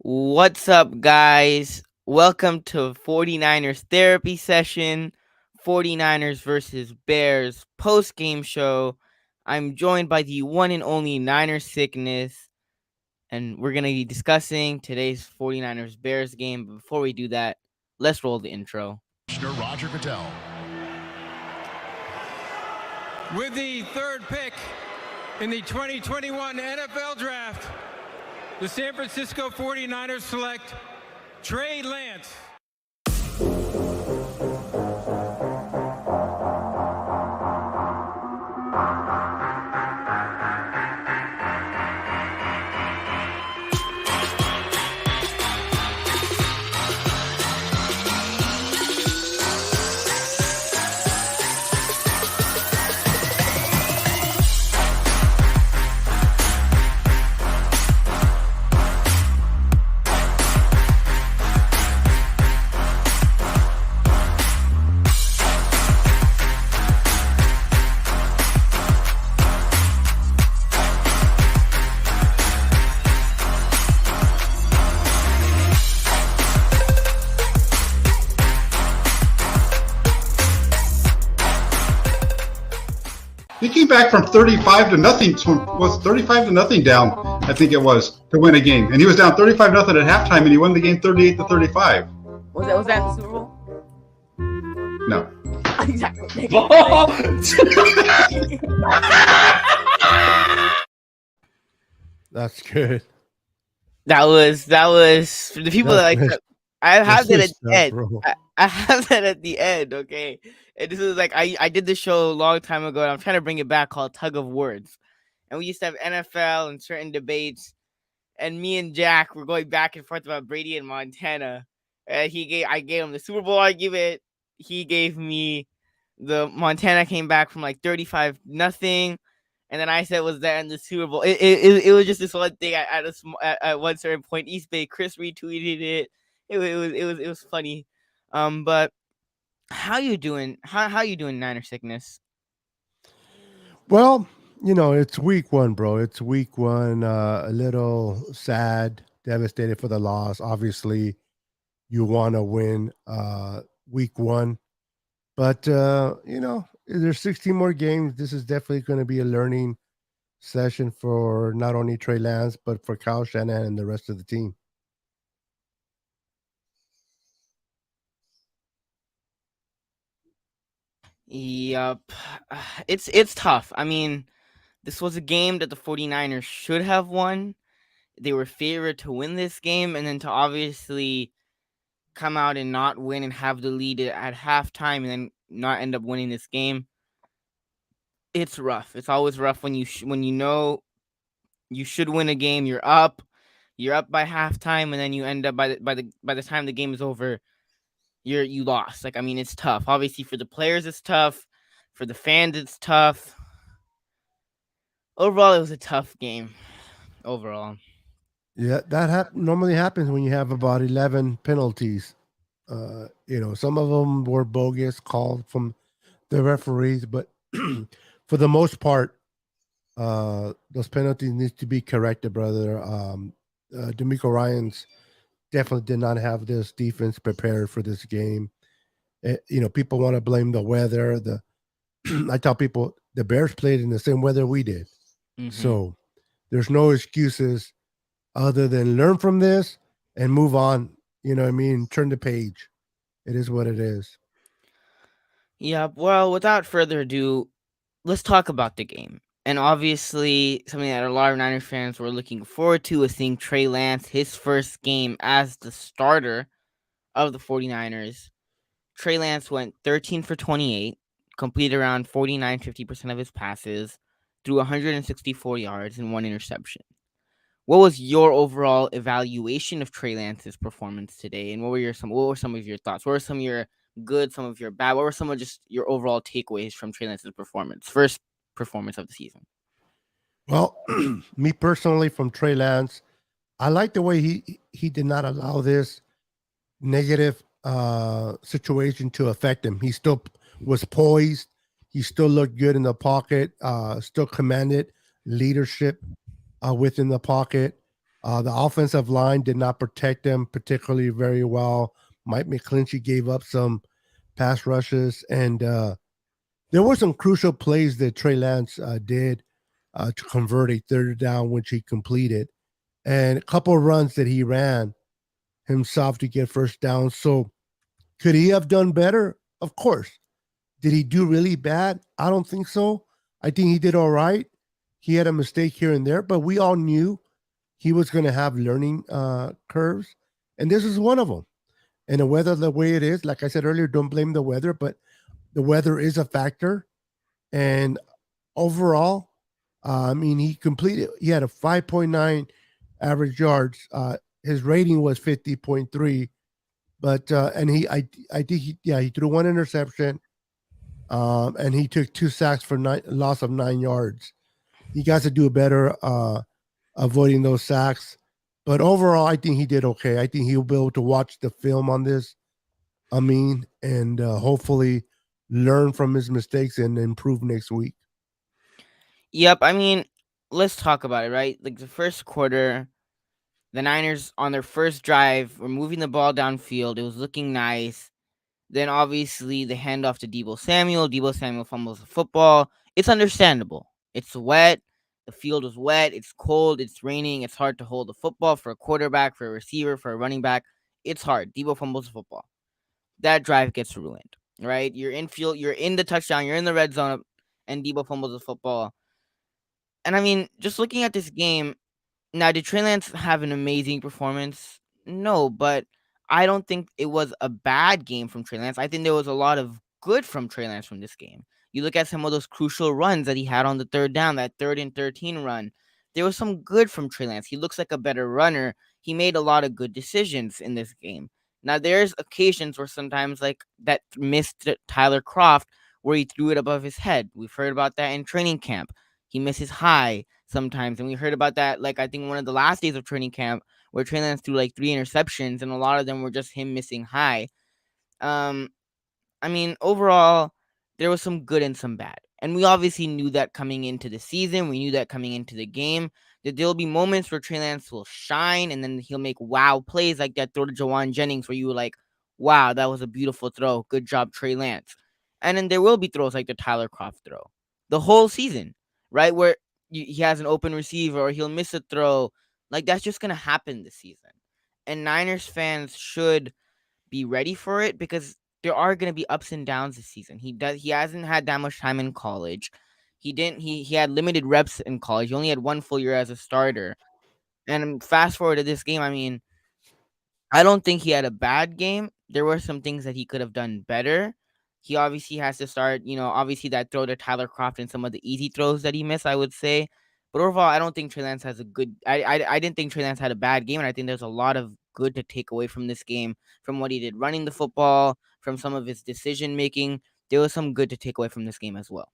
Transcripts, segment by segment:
What's up, guys? Welcome to 49ers therapy session, 49ers versus Bears post-game show. I'm joined by the one and only Niners sickness, and we're going to be discussing today's 49ers Bears game. But before we do that, let's roll the intro. Roger Goodell. With the third pick in the 2021 NFL Draft, the San Francisco 49ers select Trey Lance. He came back from 35 to nothing. Was 35 to nothing down? I think it was to win a game, and he was down 35 nothing at halftime, and he won the game 38 to 35. Was that the Super Bowl? No. Exactly. That's good. That was for the people that like. I have that at the end. I have that at the end. Okay, and this is like I did this show a long time ago, and I'm trying to bring it back, called Tug of Words, and we used to have NFL and certain debates, and me and Jack were going back and forth about Brady and Montana. I gave him the Super Bowl argument. He gave me the Montana came back from like 35 nothing. And then I said, was that in the Super Bowl? It was just this one thing at one certain point. East Bay Chris retweeted it. It was funny. But how you doing? How you doing, Niner sickness? Well, it's week one, bro. It's week one. A little sad, devastated for the loss. Obviously, you want to win week one. But, there's 16 more games. This is definitely going to be a learning session for not only Trey Lance, but for Kyle Shanahan and the rest of the team. Yep. It's tough. I mean, this was a game that the 49ers should have won. They were favored to win this game, and then to obviously come out and not win and have the lead at halftime and then not end up winning this game. It's rough. It's always rough when you know you should win a game. You're up by halftime, and then you end up by the time the game is over, you lost. Like, I mean, it's tough. Obviously, for the players, it's tough. For the fans, it's tough. Overall, it was a tough game. Overall. Yeah, that normally happens when you have about 11 penalties. Some of them were bogus, called from the referees, but for the most part, those penalties need to be corrected, brother. D'Amico Ryans definitely did not have this defense prepared for this game. People want to blame the weather. I tell people the Bears played in the same weather we did. Mm-hmm. So there's no excuses other than learn from this and move on. You know what I mean? Turn the page. It is what it is. Yeah, well, without further ado, let's talk about the game. And obviously, something that a lot of Niners fans were looking forward to was seeing Trey Lance, his first game as the starter of the 49ers. Trey Lance went 13 for 28, completed around 49-50% of his passes, threw 164 yards and 1 interception. What was your overall evaluation of Trey Lance's performance today? And what were some of your thoughts? What were some of your good, some of your bad? What were some of just your overall takeaways from Trey Lance's performance? First performance of the season. Well, me personally, from Trey Lance, I like the way he did not allow this negative situation to affect him. He still was poised. He still looked good in the pocket, still commanded leadership within the pocket. The offensive line did not protect them particularly very well. Mike McClinchy gave up some pass rushes, and there were some crucial plays that Trey Lance did to convert a third down, which he completed, and a couple of runs that he ran himself to get first down. So, could he have done better? Of course. Did he do really bad? I don't think so. I think he did all right. He had a mistake here and there, but we all knew he was going to have learning curves, and this is one of them. And the weather, the way it is, like I said earlier, don't blame the weather, but the weather is a factor. And overall, I mean, he had a 5.9 average yards. His rating was 50.3, but and I think he threw one interception, and he took 2 sacks for loss of 9 yards. He got to do better avoiding those sacks. But overall, I think he did okay. I think he'll be able to watch the film on this, Amin, and hopefully learn from his mistakes and improve next week. Yep. I mean, let's talk about it, right? Like the first quarter, the Niners on their first drive were moving the ball downfield. It was looking nice. Then obviously the handoff to Debo Samuel. Debo Samuel fumbles the football. It's understandable. It's wet. The field was wet. It's cold. It's raining. It's hard to hold the football for a quarterback, for a receiver, for a running back. It's hard. Debo fumbles the football. That drive gets ruined, right? You're in field. You're in the touchdown. You're in the red zone, and Debo fumbles the football. And I mean, just looking at this game, now, did Trey Lance have an amazing performance? No, but I don't think it was a bad game from Trey Lance. I think there was a lot of good from Trey Lance from this game. You look at some of those crucial runs that he had on the third down, that 3rd and 13 run. There was some good from Trey Lance. He looks like a better runner. He made a lot of good decisions in this game. Now, there's occasions where sometimes, like that missed Tyler Croft, where he threw it above his head. We've heard about that in training camp. He misses high sometimes, and we heard about that, like, I think one of the last days of training camp where Trey Lance threw like 3 interceptions, and a lot of them were just him missing high. I mean, overall, there was some good and some bad. And we obviously knew that coming into the season. We knew that coming into the game, that there'll be moments where Trey Lance will shine, and then he'll make wow plays like that throw to Jawan Jennings where you were like, wow, that was a beautiful throw. Good job, Trey Lance. And then there will be throws like the Tyler Croft throw the whole season, right? Where he has an open receiver or he'll miss a throw. Like, that's just going to happen this season. And Niners fans should be ready for it, because there are going to be ups and downs this season. He hasn't had that much time in college. He had limited reps in college. He only had 1 full year as a starter. And fast forward to this game, I mean, I don't think he had a bad game. There were some things that he could have done better. He obviously has to start, obviously that throw to Tyler Croft and some of the easy throws that he missed, I would say. But overall, I don't think Trey Lance has a good. I didn't think Trey Lance had a bad game, and I think there's a lot of good to take away from this game, from what he did running the football, from some of his decision making. There was some good to take away from this game as well.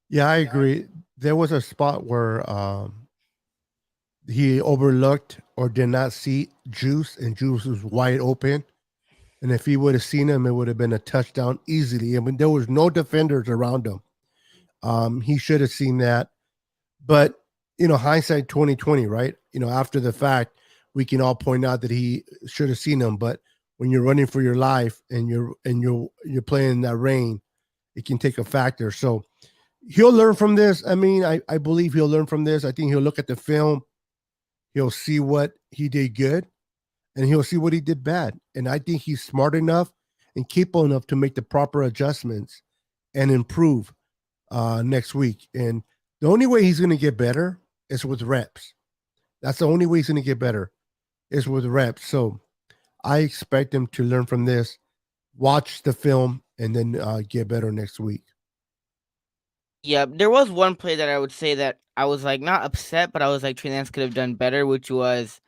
Yeah, I agree. There was a spot where he overlooked or did not see Juice, and Juice was wide open. And if he would have seen him, it would have been a touchdown easily. I mean, there was no defenders around him. He should have seen that. But, hindsight 2020, right? After the fact, we can all point out that he should have seen him. But when you're running for your life and you're playing in that rain, it can take a factor. So he'll learn from this. I mean, I believe he'll learn from this. I think he'll look at the film. He'll see what he did good, and he'll see what he did bad. And I think he's smart enough and capable enough to make the proper adjustments and improve next week. And the only way he's going to get better is with reps. That's the only way he's going to get better is with reps. So I expect him to learn from this, watch the film, and then get better next week. Yeah, there was one play that I would say that I was like not upset, but I was like Trey Lance could have done better, which was,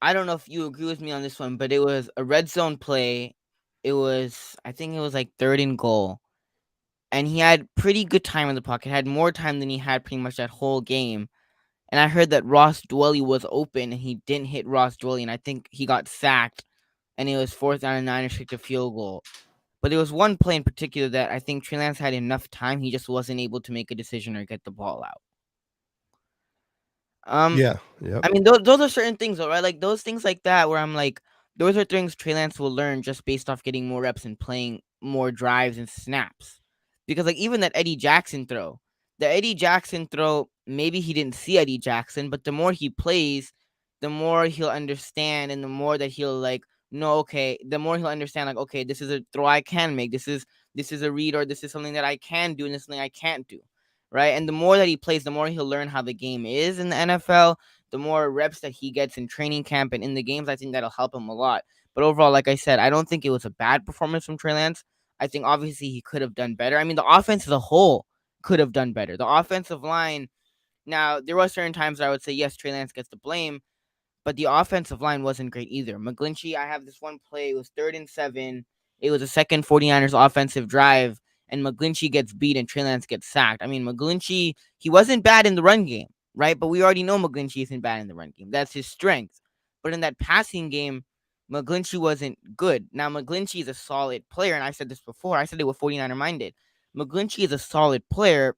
I don't know if you agree with me on this one, but it was a red zone play. I think it was like 3rd and goal. And he had pretty good time in the pocket, had more time than he had pretty much that whole game. And I heard that Ross Dwelly was open and he didn't hit Ross Dwelly, and I think he got sacked, and it was 4th down and 9 and kicked a field goal. But there was one play in particular that I think Trey Lance had enough time. He just wasn't able to make a decision or get the ball out. Yeah. Yep. I mean, those are certain things, though, right? Like those things like that, where I'm like, those are things Trey Lance will learn just based off getting more reps and playing more drives and snaps. Because like even that Eddie Jackson throw, maybe he didn't see Eddie Jackson, but the more he plays, the more he'll understand, and the more that he'll like, no, okay, the more he'll understand, like, okay, this is a throw I can make. This is a read, or this is something that I can do, and this is something I can't do, right? And the more that he plays, the more he'll learn how the game is in the NFL. The more reps that he gets in training camp and in the games, I think that'll help him a lot. But overall, like I said, I don't think it was a bad performance from Trey Lance. I think obviously he could have done better. I mean, the offense as a whole could have done better. The offensive line, now there were certain times I would say yes, Trey Lance gets the blame, but the offensive line wasn't great either. McGlinchey, I have this one play, it was 3rd and 7. It was a second 49ers offensive drive, and McGlinchey gets beat and Trey Lance gets sacked. I mean, McGlinchey, he wasn't bad in the run game, right? But we already know McGlinchey isn't bad in the run game. That's his strength. But in that passing game, McGlinchey wasn't good. Now, McGlinchey is a solid player, and I said this before. I said it with 49er minded. McGlinchey is a solid player,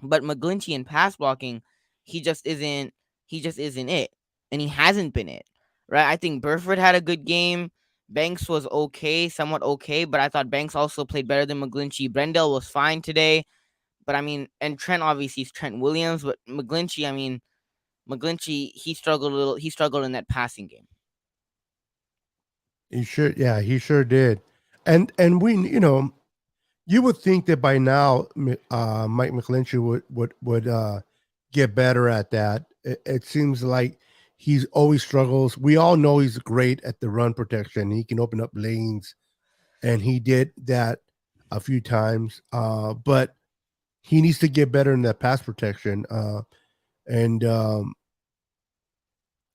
but McGlinchey in pass blocking, he just isn't. He just isn't it, and he hasn't been it. Right? I think Burford had a good game. Banks was okay, somewhat okay, but I thought Banks also played better than McGlinchey. Brendel was fine today, but I mean, and Trent obviously is Trent Williams, but McGlinchey, I mean, McGlinchey, he struggled a little. He struggled in that passing game. He sure did. And we, you would think that by now, Mike McGlinchey would get better at that. It seems like he's always struggles. We all know he's great at the run protection. He can open up lanes, and he did that a few times. But he needs to get better in that pass protection. And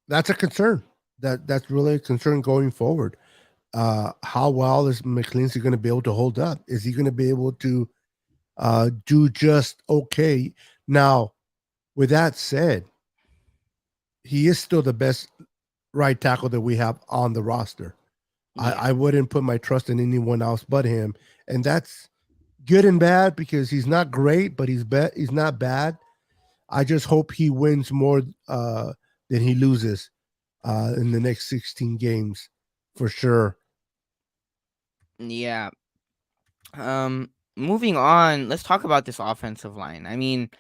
that's a concern. That's really a concern going forward. How well is McClincy going to be able to hold up? Is he going to be able to do just okay? Now, with that said, he is still the best right tackle that we have on the roster. Yeah. I wouldn't put my trust in anyone else but him, and that's good and bad because he's not great, but he's not bad. I just hope he wins more than he loses in the next 16 games for sure. Yeah. Moving on, let's talk about this offensive line. I mean,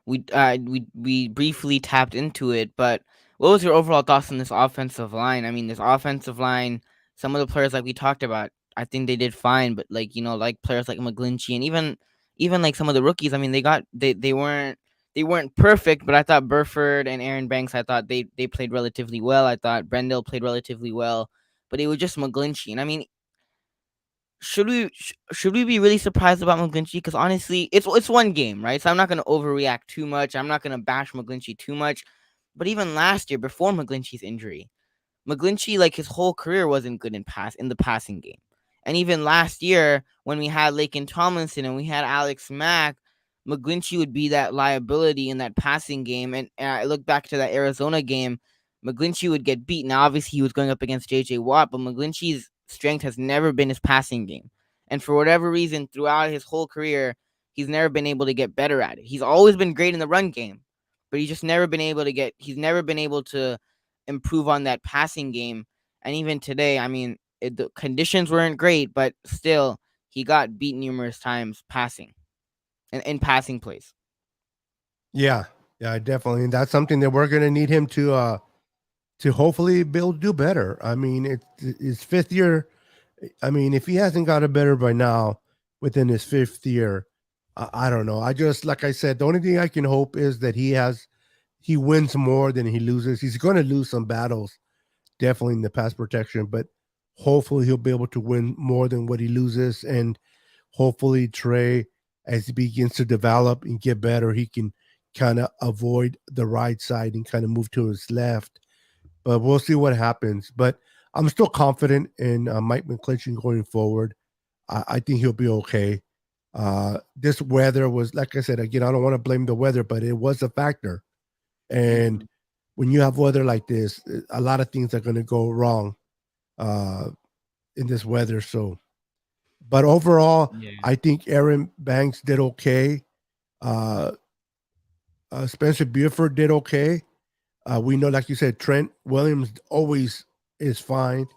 we briefly tapped into it, but what was your overall thoughts on this offensive line? I mean, this offensive line, some of the players like we talked about, I think they did fine, but like, like players like McGlinchey and even like some of the rookies, I mean, they weren't perfect, but I thought Burford and Aaron Banks, I thought they played relatively well. I thought Brendel played relatively well, but it was just McGlinchey. And I mean, should we be really surprised about McGlinchey? Because honestly, it's one game, right? So I'm not gonna overreact too much. I'm not gonna bash McGlinchey too much. But even last year, before McGlinchey's injury, McGlinchey, like his whole career wasn't good in the passing game. And even last year, when we had Laken Tomlinson and we had Alex Mack, McGlinchey would be that liability in that passing game. And I look back to that Arizona game, McGlinchey would get beat. Now, obviously, he was going up against JJ Watt, but McGlinchey's strength has never been his passing game. And for whatever reason, throughout his whole career, he's never been able to get better at it. He's always been great in the run game, but he's never been able to improve on that passing game. And even today, I mean, the conditions weren't great, but still, he got beat numerous times passing and in passing plays. Yeah, definitely. And that's something that we're going to need him to hopefully be able to do better. I mean, it's his 5th year. I mean, if he hasn't got it better by now within his 5th year, I don't know. I just, like I said, the only thing I can hope is that he wins more than he loses. He's going to lose some battles, definitely in the pass protection, but hopefully he'll be able to win more than what he loses. And hopefully Trey, as he begins to develop and get better, he can kind of avoid the right side and kind of move to his left. But we'll see what happens. But I'm still confident in Mike McGlinchey going forward. I think he'll be okay. This weather was, like I said, again, I don't want to blame the weather, but it was a factor. And when you have weather like this, a lot of things are going to go wrong in this weather. So, but overall, I think Aaron Banks did okay. Spencer Buford did okay. We know, like you said, Trent Williams always is fine,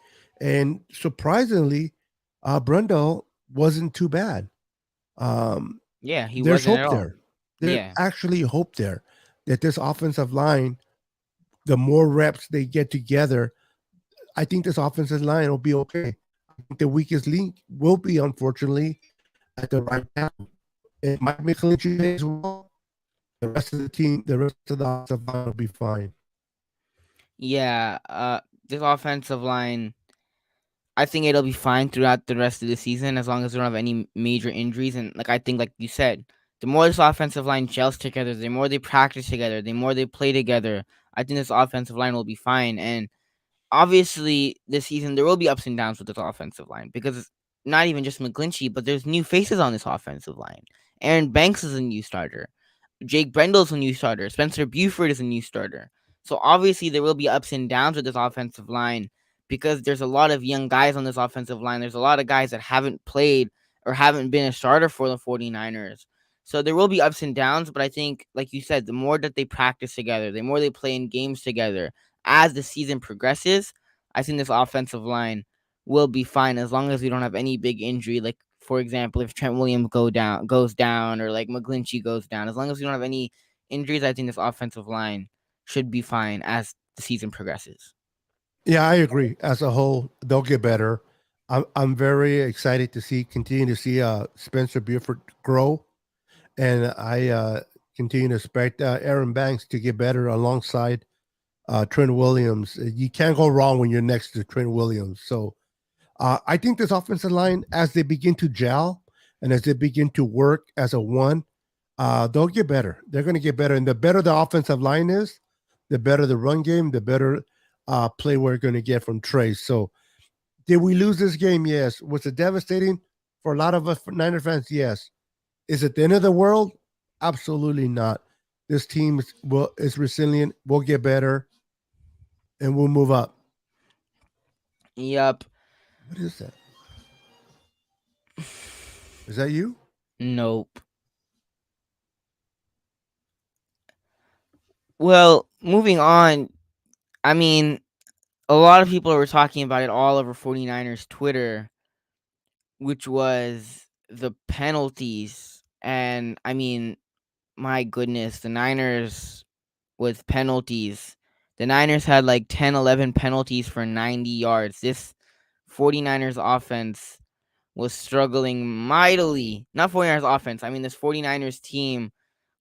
and surprisingly, Brundle wasn't too bad. Um, Yeah, he there's wasn't at hope all. there. There's Yeah. actually hope there that this offensive line, the more reps they get together, I think this offensive line will be okay. I think the weakest link will be, unfortunately, at the right tackle. If Mike McClinchy plays well, the rest of the team, the rest of the offensive line will be fine. Yeah, this offensive line, I think it'll be fine throughout the rest of the season as long as we don't have any major injuries. And like I think, like you said, the more this offensive line gels together, the more they practice together, the more they play together, I think this offensive line will be fine. And obviously, this season there will be ups and downs with this offensive line because it's not even just McGlinchey, but there's new faces on this offensive line. Aaron Banks is a new starter. Jake Brendel's a new starter. Spencer Buford is a new starter. So obviously there will be ups and downs with this offensive line because there's a lot of young guys on this offensive line. There's a lot of guys that haven't played or haven't been a starter for the 49ers. So there will be ups and downs, but I think, like you said, the more that they practice together, the more they play in games together as the season progresses, I think this offensive line will be fine as long as we don't have any big injury. Like, for example, if Trent Williams goes down, or like McGlinchey goes down, as long as we don't have any injuries, I think this offensive line should be fine as the season progresses. Yeah, I agree. As a whole, they'll get better. I'm very excited to continue to see Spencer Buford grow, and I continue to expect Aaron Banks to get better alongside Trent Williams. You can't go wrong when you're next to Trent Williams. So I think this offensive line, as they begin to gel and as they begin to work as a one, they'll get better. They're going to get better. And the better the offensive line is, the better the run game, the better play we're going to get from Trey. So, did we lose this game? Yes. Was it devastating for a lot of us Niner fans? Yes. Is it the end of the world? Absolutely not. This team is resilient. We'll get better, and we'll move up. Yup. What is that? Is that you? Nope. Well, moving on. I mean, a lot of people were talking about it all over 49ers Twitter, which was the penalties. And I mean, my goodness, the Niners with penalties. The Niners had like 10, 11 penalties for 90 yards. This 49ers offense was struggling mightily. Not 49ers offense. I mean, this 49ers team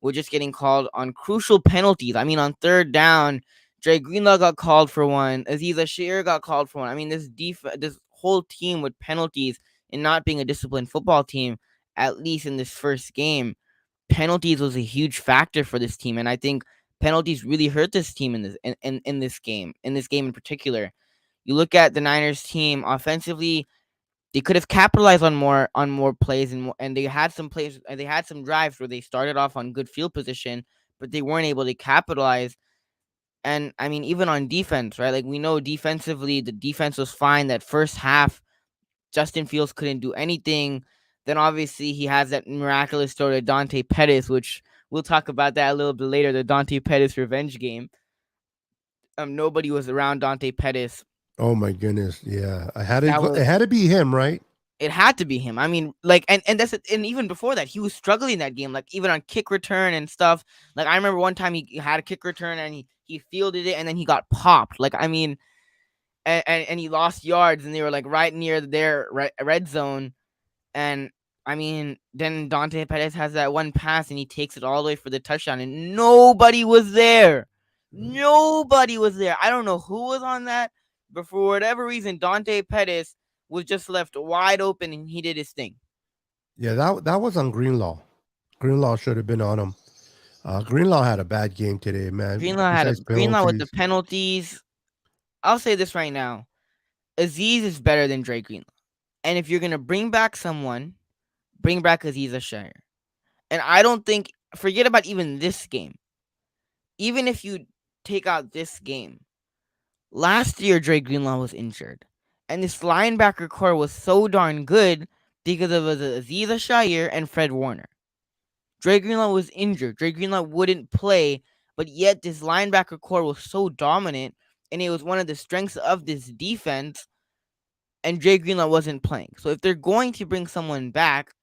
was just getting called on crucial penalties. I mean, on third down, Dre Greenlaw got called for one. Aziz Ashir got called for one. I mean, this whole team with penalties and not being a disciplined football team, at least in this first game, penalties was a huge factor for this team. And I think penalties really hurt this team in this game in particular. You look at the Niners team offensively, they could have capitalized on more plays, and they had some plays, and they had some drives where they started off on good field position, but they weren't able to capitalize. And I mean, even on defense, right? Like, we know defensively, the defense was fine. That first half, Justin Fields couldn't do anything. Then obviously he has that miraculous throw to Dante Pettis, which we'll talk about that a little bit later. The Dante Pettis revenge game. Nobody was around Dante Pettis. Oh my goodness! Yeah, I had That to. was It had to be him, right? It had to be him. I mean, like, and that's it. And even before that, he was struggling that game. Like, even on kick return and stuff. Like, I remember one time he had a kick return and he fielded it and then he got popped. Like, I mean, and he lost yards and they were like right near their red zone. And I mean, then Dante Pettis has that one pass and he takes it all the way for the touchdown, and nobody was there. Nobody was there. I don't know who was on that, but for whatever reason, Dante Pettis was just left wide open and he did his thing. Yeah, that was on Greenlaw. Greenlaw should have been on him. Greenlaw had a bad game today, man. Greenlaw with the penalties. I'll say this right now. Aziz is better than Dre Greenlaw. And if you're gonna bring back someone, bring back Aziz Ashire. And I don't think, forget about even this game. Even if you take out this game, last year Dre Greenlaw was injured. And this linebacker core was so darn good because of Aziz Ashire and Fred Warner. Dre Greenlaw was injured. Dre Greenlaw wouldn't play but yet this linebacker core was so dominant, and it was one of the strengths of this defense. And Dre Greenlaw wasn't playing. So if they're going to bring someone back,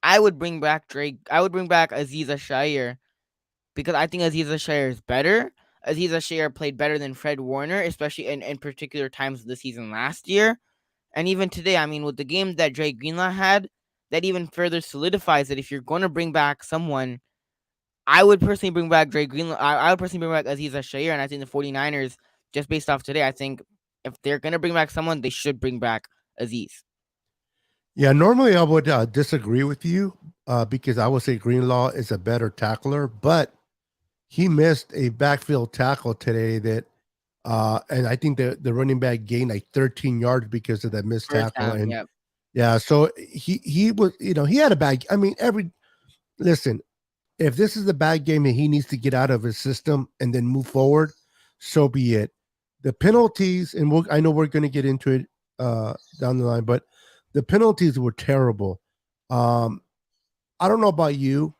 I would bring back Drake. I would bring back Aziz Ashire because I think Aziz Ashire is better. Aziz Ashire played better than Fred Warner, especially in particular times of the season last year. And even today, I mean, with the game that Dre Greenlaw had, that even further solidifies that if you're going to bring back someone, I would personally bring back Dre Greenlaw. I would personally bring back Aziz Ashire. And I think the 49ers, just based off today, I think if they're going to bring back someone, they should bring back Aziz. Yeah, normally I would disagree with you because I would say Greenlaw is a better tackler, but he missed a backfield tackle today that, and I think the running back gained like 13 yards because of that missed tackle. Down, and yep. yeah, so he was, he had a bad. I mean, listen, if this is the bad game that he needs to get out of his system and then move forward, so be it. The penalties, and I know we're going to get into it down the line, but the penalties were terrible. I don't know about you,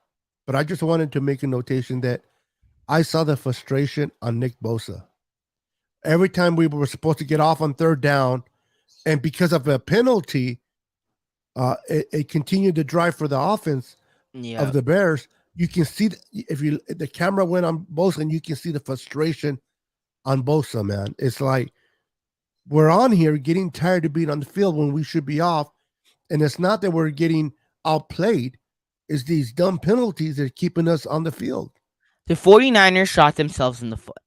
but I just wanted to make a notation that I saw the frustration on Nick Bosa. Every time we were supposed to get off on third down, and because of a penalty, it continued to drive for the offense of the Bears. You can see if the camera went on Bosa, and you can see the frustration on Bosa, man. It's like we're on here getting tired of being on the field when we should be off. And it's not that we're getting outplayed. It's these dumb penalties that are keeping us on the field. The 49ers shot themselves in the foot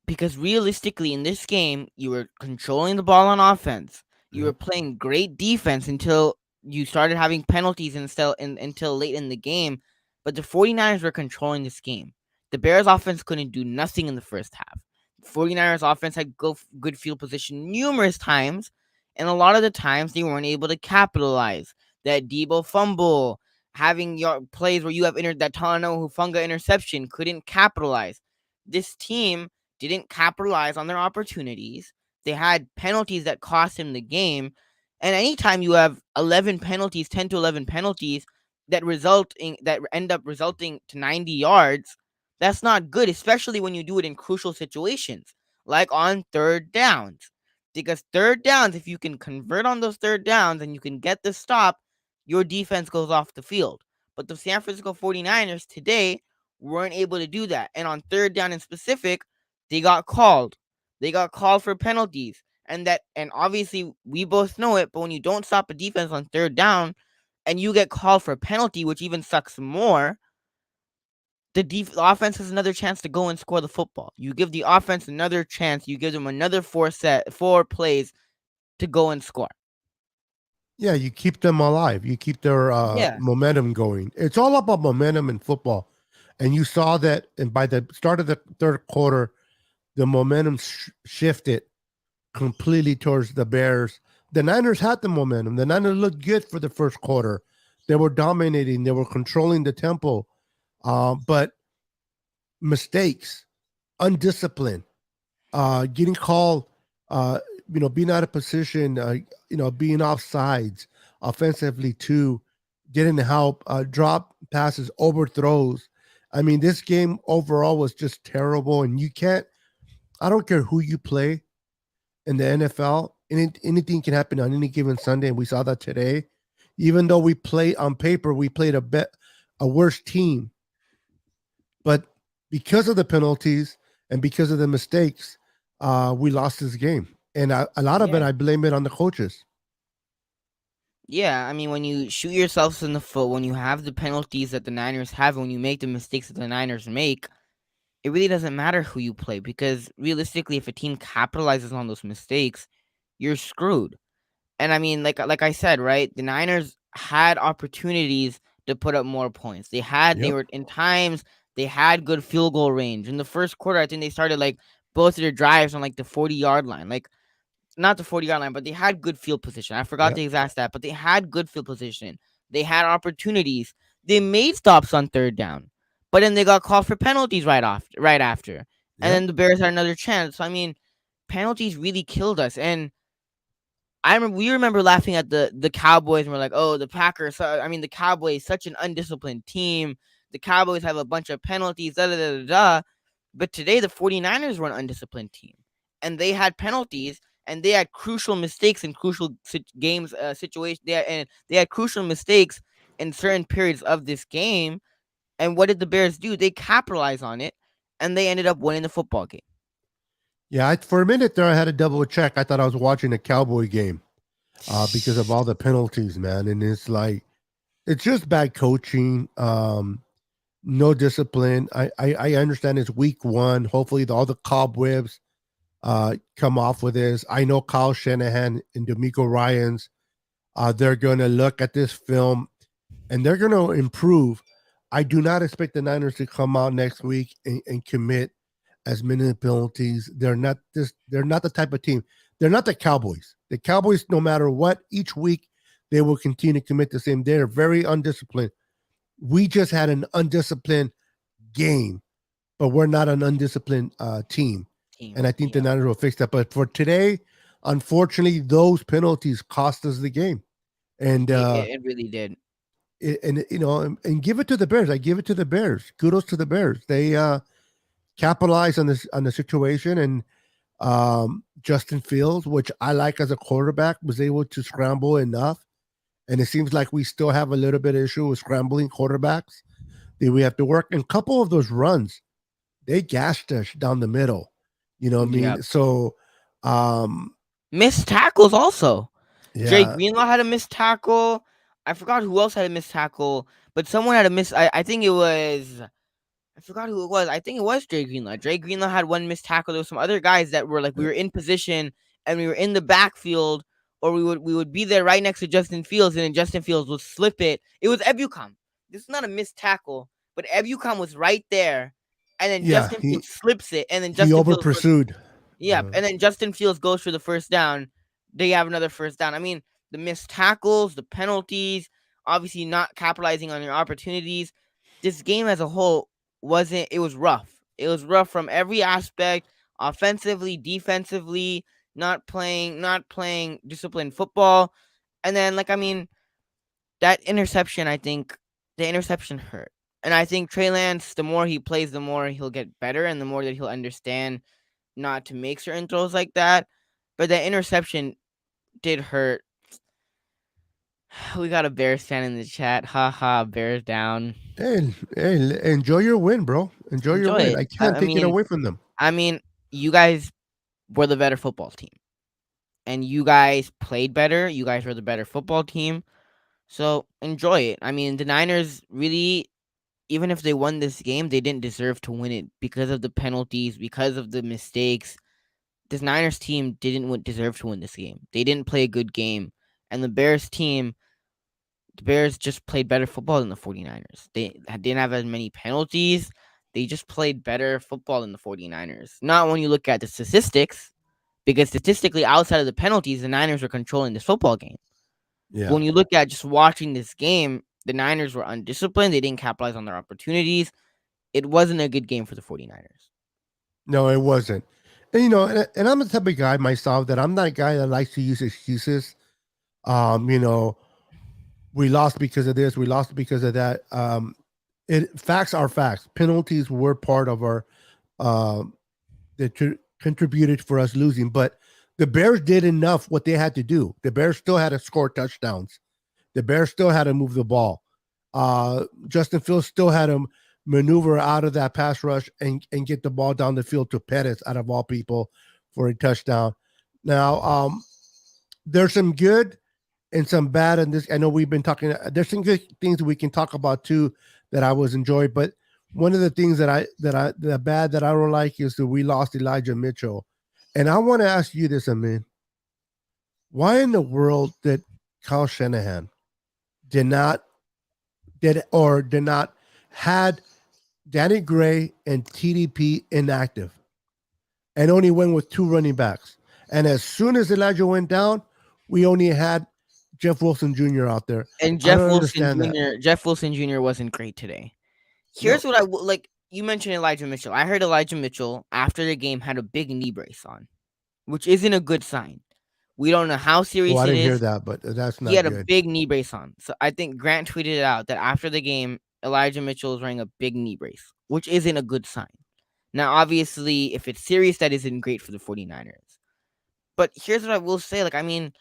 because realistically in this game, you were controlling the ball on offense. You were playing great defense until you started having penalties until late in the game. But the 49ers were controlling this game. The Bears offense couldn't do nothing in the first half. 49ers offense had good field position numerous times, and a lot of the times they weren't able to capitalize. That Debo fumble, having your plays where you have that Talanoa Hufanga interception, couldn't capitalize. This team didn't capitalize on their opportunities. They had penalties that cost him the game, and anytime you have 11 penalties, 10 to 11 penalties that end up resulting to 90 yards, that's not good, especially when you do it in crucial situations, like on third downs. Because third downs, if you can convert on those third downs and you can get the stop, your defense goes off the field. But the San Francisco 49ers today weren't able to do that. And on third down in specific, they got called. They got called for penalties. And obviously we both know it, but when you don't stop a defense on third down and you get called for a penalty, which even sucks more, the offense has another chance to go and score the football. You give the offense another chance. You give them another four plays to go and score. Yeah, you keep them alive. You keep their momentum going. It's all about momentum in football. And you saw that, and by the start of the third quarter, the momentum shifted completely towards the Bears. The Niners had the momentum. The Niners looked good for the first quarter. They were dominating. They were controlling the tempo. But mistakes, undisciplined, getting called, being out of position, being offsides offensively too, didn't help, drop passes, overthrows. I mean, this game overall was just terrible. And I don't care who you play in the NFL, anything can happen on any given Sunday. And we saw that today. Even though we played a worse team. But because of the penalties and because of the mistakes, we lost this game. And a lot of it, I blame it on the coaches. Yeah, I mean, when you shoot yourselves in the foot, when you have the penalties that the Niners have, when you make the mistakes that the Niners make, it really doesn't matter who you play because realistically, if a team capitalizes on those mistakes, you're screwed. And I mean, like I said, right? The Niners had opportunities to put up more points. They were in times they had good field goal range. In the first quarter, I think they started like both of their drives on like the 40-yard line. Like not the 40-yard line, but they had good field position. I forgot the exact stat, but they had good field position. They had opportunities. They made stops on third down, but then they got called for penalties right after. And then the Bears had another chance. So I mean, penalties really killed us. And we remember laughing at the Cowboys and we're like, oh, the Packers. The Cowboys, such an undisciplined team. The Cowboys have a bunch of penalties. Da da da da da. But today the 49ers were an undisciplined team, and they had penalties, and they had crucial mistakes in crucial games situations. They had crucial mistakes in certain periods of this game. And what did the Bears do? They capitalized on it, and they ended up winning the football game. Yeah, for a minute there, I had to double check. I thought I was watching a Cowboy game because of all the penalties, man. And it's like, it's just bad coaching, no discipline. I understand it's week one. Hopefully, all the cobwebs come off with this. I know Kyle Shanahan and D'Amico Ryans, they're going to look at this film and they're going to improve. I do not expect the Niners to come out next week and commit as many penalties. They're not the type of team. They're not the Cowboys. The Cowboys, no matter what, each week they will continue to commit the same. They're very undisciplined. We just had an undisciplined game, but we're not an undisciplined team. And I think the Niners will fix that. But for today, unfortunately, those penalties cost us the game. And it really did. And give it to the Bears. I give it to the Bears. Kudos to the Bears. They capitalized on the situation, and Justin Fields, which I like as a quarterback, was able to scramble enough. And it seems like we still have a little bit of issue with scrambling quarterbacks that we have to work. And a couple of those runs, they gashed us down the middle. You know what I mean? Yep. So missed tackles also. Yeah. Jay Greenlaw had a missed tackle. I forgot who else had a missed tackle, but someone had a miss. I think it was. I forgot who it was. I think it was Dre Greenlaw. Dre Greenlaw had one missed tackle. There were some other guys that were like, we were in position and we were in the backfield, or we would be there right next to Justin Fields, and then Justin Fields would slip it. It was Ebucom. This is not a missed tackle, but Ebucom was right there, and then Justin Fields slips it, and then Justin over pursued. Yeah, and then Justin Fields goes for the first down. They have another first down. I mean, the missed tackles, the penalties, obviously not capitalizing on your opportunities. This game as a whole it was rough. It was rough from every aspect, offensively, defensively, not playing disciplined football. And then that interception, I think the interception hurt. And I think Trey Lance, the more he plays, the more he'll get better, and the more that he'll understand not to make certain throws like that. But that interception did hurt. We got a Bears fan in the chat. Ha, Bears down. Hey, enjoy your win, bro. Enjoy your win. I can't take it away from them. I mean, you guys were the better football team. And you guys played better. You guys were the better football team. So enjoy it. I mean, the Niners really, even if they won this game, they didn't deserve to win it because of the penalties, because of the mistakes. This Niners team didn't deserve to win this game. They didn't play a good game. And the Bears just played better football than the 49ers. They didn't have as many penalties. They just played better football than the 49ers. Not when you look at the statistics, because statistically, outside of the penalties, the Niners were controlling this football game. Yeah. But when you look at just watching this game, the Niners were undisciplined. They didn't capitalize on their opportunities. It wasn't a good game for the 49ers. No, it wasn't. And, and I'm the type of guy myself that I'm not a guy that likes to use excuses. We lost because of this. We lost because of that. Facts are facts. Penalties were part of our that contributed for us losing. But the Bears did enough what they had to do. The Bears still had to score touchdowns. The Bears still had to move the ball. Justin Fields still had to maneuver out of that pass rush and get the ball down the field to Pettis, out of all people, for a touchdown. Now, there's some good and some bad in this. I know we've been talking. There's some good things that we can talk about too that I was enjoying. But one of the things the bad that I don't like is that we lost Elijah Mitchell. And I want to ask you this, Amin. Why in the world did Kyle Shanahan did not had Danny Gray and TDP inactive and only went with two running backs? And as soon as Elijah went down, we only had Jeff Wilson Jr. out there. And Jeff Wilson Jr. wasn't great today. Here's what I like. You mentioned Elijah Mitchell. I heard Elijah Mitchell after the game had a big knee brace on, which isn't a good sign. We don't know how serious it is. I didn't hear that, but that's not good. He had a big knee brace on. So I think Grant tweeted it out that after the game, Elijah Mitchell was wearing a big knee brace, which isn't a good sign. Now, obviously, if it's serious, that isn't great for the 49ers. But here's what I will say. Like, I mean,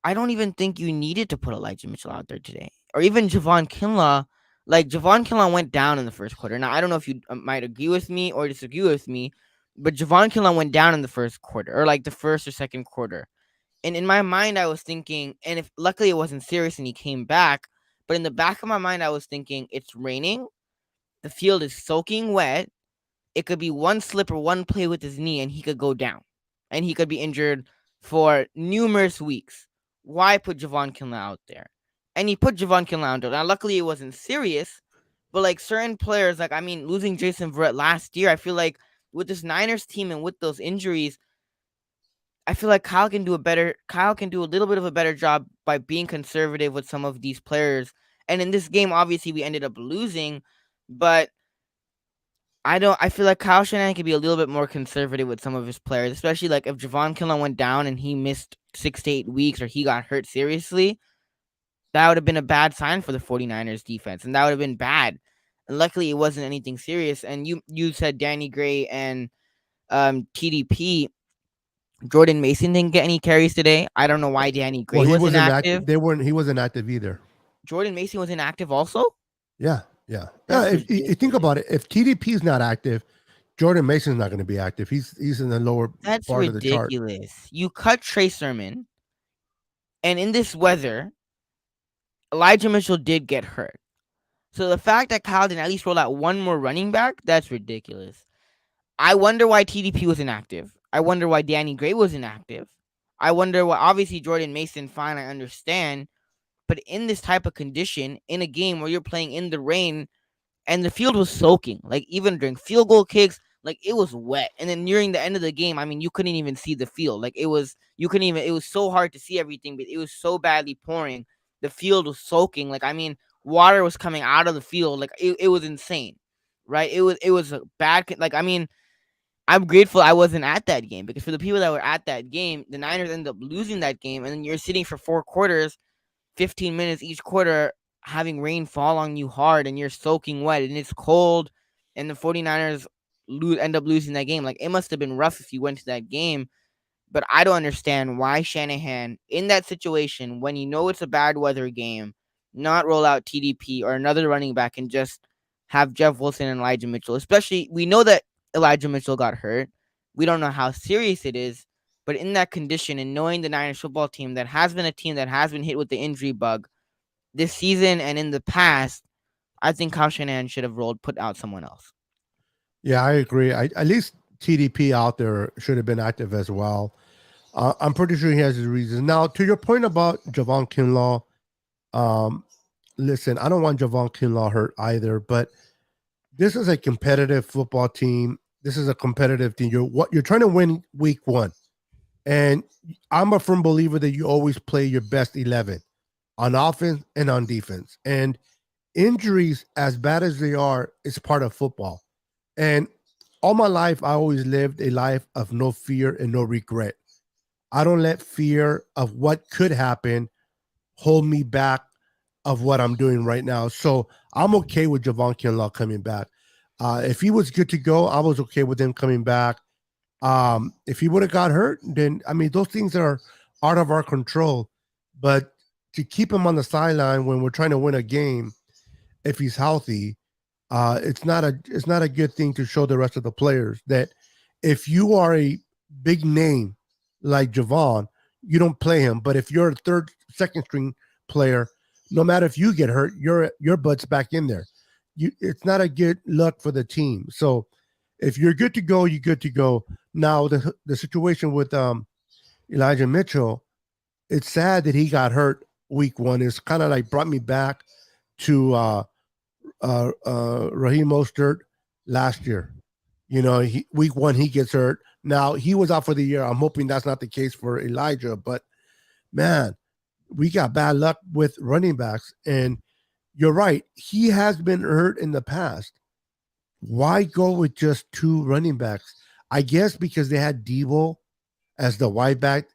I don't even think you needed to put Elijah Mitchell out there today. Or even Javon Kinlaw. Like, Javon Kinlaw went down in the first quarter. Now, I don't know if you might agree with me or disagree with me, but Javon Kinlaw went down in the first quarter, or like the first or second quarter. And in my mind, I was thinking, and if luckily it wasn't serious and he came back, but in the back of my mind, I was thinking, it's raining, the field is soaking wet. It could be one slip or one play with his knee, and he could go down, and he could be injured for numerous weeks. Why put Javon Kinlaw out there? And he put Javon Kinlaw out there. Now, luckily, it wasn't serious, but like certain players, like I mean, losing Jason Verrett last year, I feel like with this Niners team and with those injuries, I feel like Kyle can do a little bit of a better job by being conservative with some of these players. And in this game, obviously, we ended up losing, but I feel like Kyle Shanahan could be a little bit more conservative with some of his players, especially like if Javon Kinlaw went down and he missed 6 to 8 weeks or he got hurt seriously, that would have been a bad sign for the 49ers defense, and that would have been bad. And luckily, it wasn't anything serious. And you said Danny Gray and TDP. Jordan Mason didn't get any carries today. I don't know why Danny Gray Well, he was wasn't inactive. He wasn't active either. Jordan Mason was inactive also? Yeah. If you think about it, if TDP is not active, Jordan Mason's not going to be active. He's in the lower part of the chart. That's ridiculous. You cut Trey Sermon, and in this weather, Elijah Mitchell did get hurt. So the fact that Kyle didn't at least roll out one more running back, that's ridiculous. I wonder why TDP was inactive. I wonder why Danny Gray was inactive. I wonder why, obviously, Jordan Mason, fine, I understand. But in this type of condition, in a game where you're playing in the rain and the field was soaking, like even during field goal kicks, like it was wet. And then nearing the end of the game, I mean, you couldn't even see the field. Like it was so hard to see everything, but it was so badly pouring. The field was soaking. Like, I mean, water was coming out of the field. Like it was insane, right? It was a bad, like, I mean, I'm grateful I wasn't at that game, because for the people that were at that game, the Niners ended up losing that game. And then you're sitting for 4 quarters, 15 minutes each quarter, having rain fall on you hard, and you're soaking wet and it's cold, and the 49ers end up losing that game. Like, it must have been rough if you went to that game. But I don't understand why Shanahan, in that situation, when you know it's a bad weather game, not roll out TDP or another running back and just have Jeff Wilson and Elijah Mitchell. Especially, we know that Elijah Mitchell got hurt. We don't know how serious it is. But in that condition, and knowing the Niners football team that has been a team that has been hit with the injury bug this season and in the past, I think Kyle Shanahan should have put out someone else. Yeah, I agree. At least TDP out there should have been active as well. I'm pretty sure he has his reasons. Now, to your point about Javon Kinlaw, listen, I don't want Javon Kinlaw hurt either, but this is a competitive football team. This is a competitive team. You're trying to win week one. And I'm a firm believer that you always play your best 11 on offense and on defense. And injuries, as bad as they are, is part of football. And all my life, I always lived a life of no fear and no regret. I don't let fear of what could happen hold me back of what I'm doing right now. So I'm okay with Javon Kinlaw coming back. If he was good to go, I was okay with him coming back. If he would have got hurt, then I mean, those things are out of our control. But to keep him on the sideline when we're trying to win a game, if he's healthy, it's not a good thing to show the rest of the players that if you are a big name like Javon, you don't play him. But if you're a second string player, no matter if you get hurt, your butt's back in there. It's not a good look for the team. So if you're good to go, you're good to go. Now the situation with Elijah Mitchell, it's sad that he got hurt week one. It's kind of like brought me back to Raheem Mostert last year. You know, week one he gets hurt. Now he was out for the year. I'm hoping that's not the case for Elijah, but man, we got bad luck with running backs. And you're right, he has been hurt in the past. Why go with just 2 running backs? I guess because they had Debo as the wide back.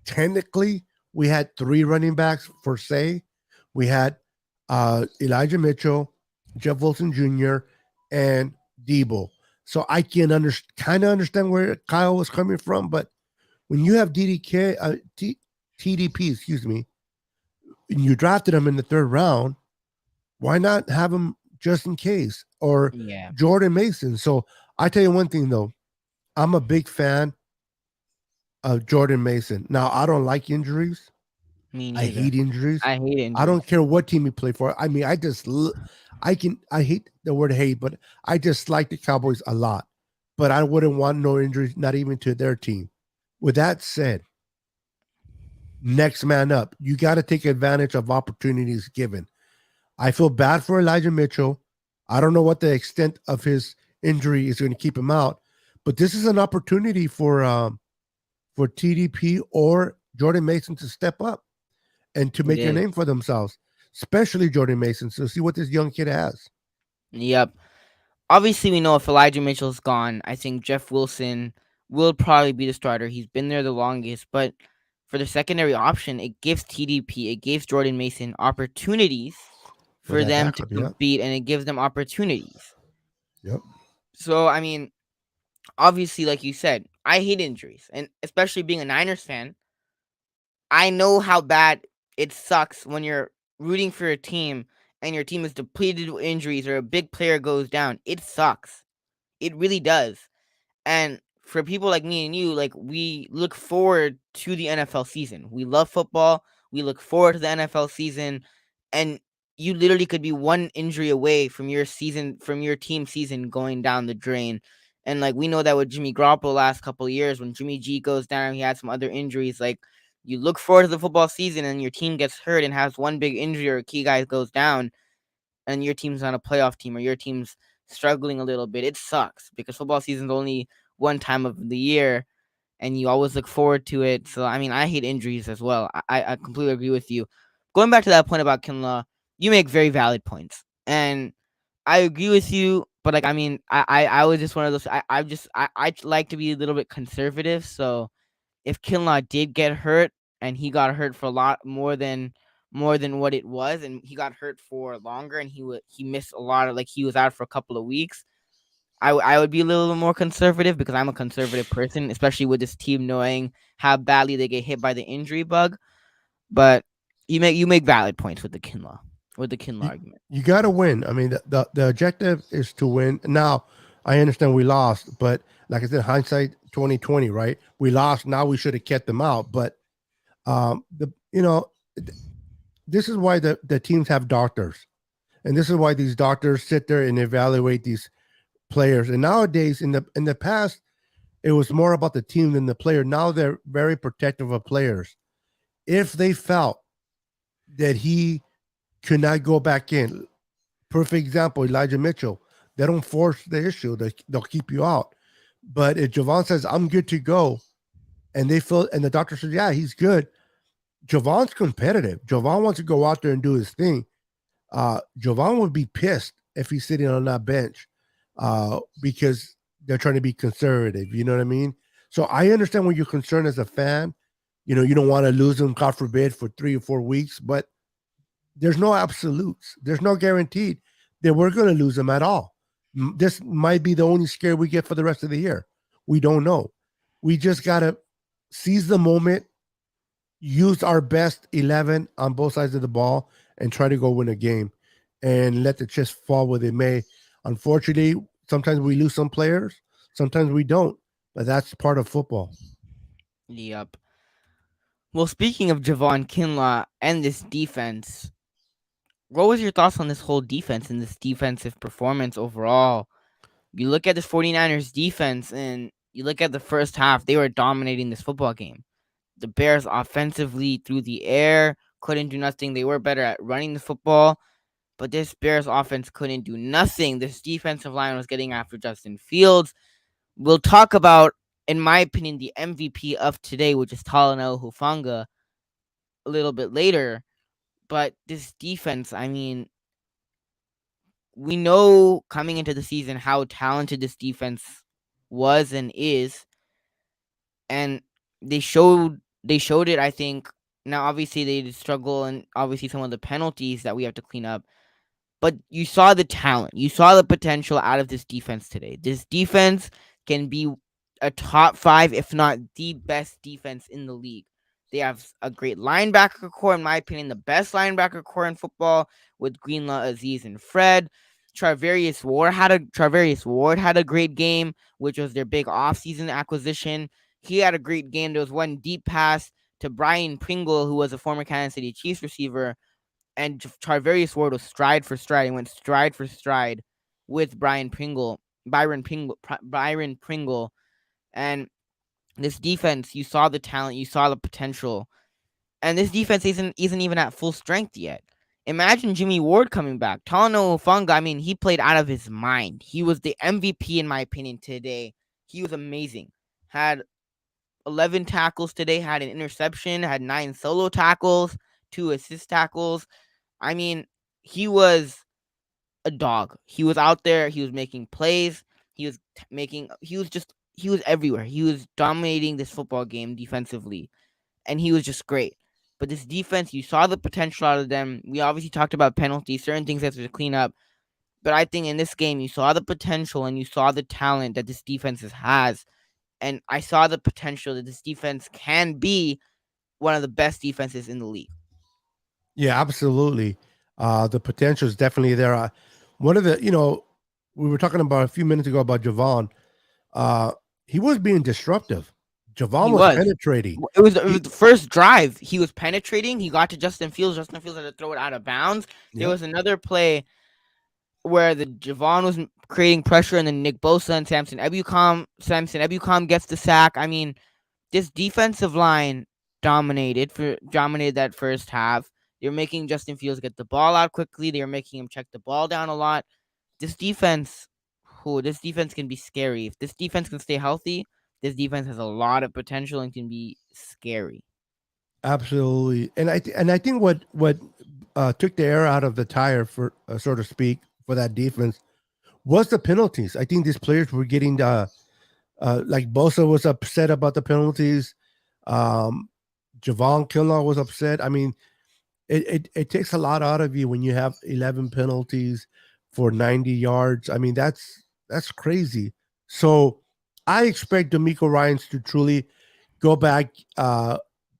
Technically, we had 3 running backs for say. We had Elijah Mitchell, Jeff Wilson Jr., and Debo. So I can kind of understand where Kyle was coming from, but when you have TDP, excuse me, and you drafted him in the third round, why not have him just in case? Or Yeah. Jordan Mason. So I tell you one thing though, I'm a big fan of Jordan Mason. Now I don't like injuries. Me I neither. hate injuries. I hate I don't injuries. care what team you play for. I mean, I hate the word hate, but I just like the Cowboys a lot. But I wouldn't want no injuries, not even to their team. With that said, next man up. You got to take advantage of opportunities given. I feel bad for Elijah Mitchell. I don't know what the extent of his injury is going to keep him out, but this is an opportunity for TDP or Jordan Mason to step up and to It make a is. name for themselves, especially Jordan Mason. So see what this young kid has. Yep. Obviously, we know if Elijah Mitchell's gone, I think Jeff Wilson will probably be the starter. He's been there the longest, but for the secondary option, it gives TDP, it gives Jordan Mason opportunities For for that them to backup, yeah. compete, and it gives them opportunities. Yep. So, I mean, obviously, like you said, I hate injuries, and especially being a Niners fan, I know how bad it sucks when you're rooting for a team and your team is depleted with injuries or a big player goes down. It sucks. It really does. And for people like me and you, like we look forward to the NFL season. We love football. We look forward to the NFL season, and you literally could be one injury away from your season, from your team season going down the drain. And like we know that with Jimmy Garoppolo last couple of years, when Jimmy G goes down, he had some other injuries. Like you look forward to the football season, and your team gets hurt and has one big injury or a key guy goes down, and your team's on a playoff team or your team's struggling a little bit. It sucks because football season's only one time of the year and you always look forward to it. So I mean, I hate injuries as well. I completely agree with you. Going back to that point about Kinlaw, you make very valid points. And I agree with you, but like I mean, I was just one of those I like to be a little bit conservative. So if Kinlaw did get hurt and he got hurt for a lot more than what it was, and he got hurt for longer, and he missed a lot of, like, he was out for a couple of weeks, I would be a little more conservative because I'm a conservative person, especially with this team knowing how badly they get hit by the injury bug. But you make valid points with the Kinlaw argument. You got to win. I mean, the objective is to win. Now, I understand we lost, but like I said, hindsight 2020, right? We lost. Now we should have kept them out. But the you know, this is why the teams have doctors, and this is why these doctors sit there and evaluate these players. And nowadays, in the past, it was more about the team than the player. Now they're very protective of players. If they felt that he could not go back in, perfect example, Elijah Mitchell, they don't force the issue. They'll keep you out. But if Javon says, I'm good to go, and they feel, and the doctor says, yeah, he's good, Javon's competitive. Javon wants to go out there and do his thing. Javon would be pissed if he's sitting on that bench because they're trying to be conservative. You know what I mean? So I understand when you're concerned as a fan. You know, you don't want to lose him, God forbid, for 3 or 4 weeks, but there's no absolutes. There's no guaranteed that we're going to lose him at all. This might be the only scare we get for the rest of the year. We don't know. We just got to seize the moment, use our best 11 on both sides of the ball, and try to go win a game and let the chips fall where they may. Unfortunately, sometimes we lose some players, sometimes we don't, but that's part of football. Yep. Well, speaking of Javon Kinlaw and this defense, what was your thoughts on this whole defense and this defensive performance overall? You look at this 49ers defense and you look at the first half, they were dominating this football game. The Bears offensively through the air couldn't do nothing. They were better at running the football, but this Bears offense couldn't do nothing. This defensive line was getting after Justin Fields. We'll talk about, in my opinion, the MVP of today, which is Talanoa Hufanga, a little bit later. But this defense, I mean, we know coming into the season how talented this defense was and is, and they showed it. I think now obviously they did struggle, and obviously some of the penalties that we have to clean up. but you saw the talent. You saw the potential out of this defense today. This defense can be a top 5, if not the best defense in the league. They have a great linebacker core, in my opinion, the best linebacker core in football with Greenlaw, Aziz, and Fred. Charvarius Ward had a great game, which was their big offseason acquisition. He had a great game. There was one deep pass to Brian Pringle, who was a former Kansas City Chiefs receiver, and Charvarius Ward was stride for stride. He went stride for stride with Byron Pringle, and this defense. You saw the talent, you saw the potential, and this defense isn't even at full strength yet. Imagine Jimmy Ward coming back. Talanoa Hufanga, I mean, he played out of his mind. He was the MVP in my opinion today. He was amazing. Had 11 tackles today, had an interception, had 9 solo tackles, 2 assist tackles. I mean, he was a dog. He was out there, he was making plays, he was everywhere. He was dominating this football game defensively, and he was just great. But this defense, you saw the potential out of them. We obviously talked about penalties, certain things that to clean up. But I think in this game, you saw the potential and you saw the talent that this defense has. And I saw the potential that this defense can be one of the best defenses in the league. Yeah, absolutely. The potential is definitely there. One of the, we were talking about a few minutes ago about Javon. He was being disruptive. Javon was penetrating. It was the first drive. He was penetrating. He got to Justin Fields. Justin Fields had to throw it out of bounds. There was another play where the Javon was creating pressure, and then Nick Bosa and Samson Ebukam gets the sack. I mean, this defensive line dominated that first half. They were making Justin Fields get the ball out quickly. They were making him check the ball down a lot. This defense can be scary. If this defense can stay healthy, this defense has a lot of potential and can be scary. Absolutely, and I think what took the air out of the tire, for so to speak, for that defense was the penalties. I think these players were getting like Bosa was upset about the penalties. Javon Kinlaw was upset. I mean, it takes a lot out of you when you have 11 penalties for 90 yards. I mean, that's crazy. So I expect D'Amico Ryans to truly go back,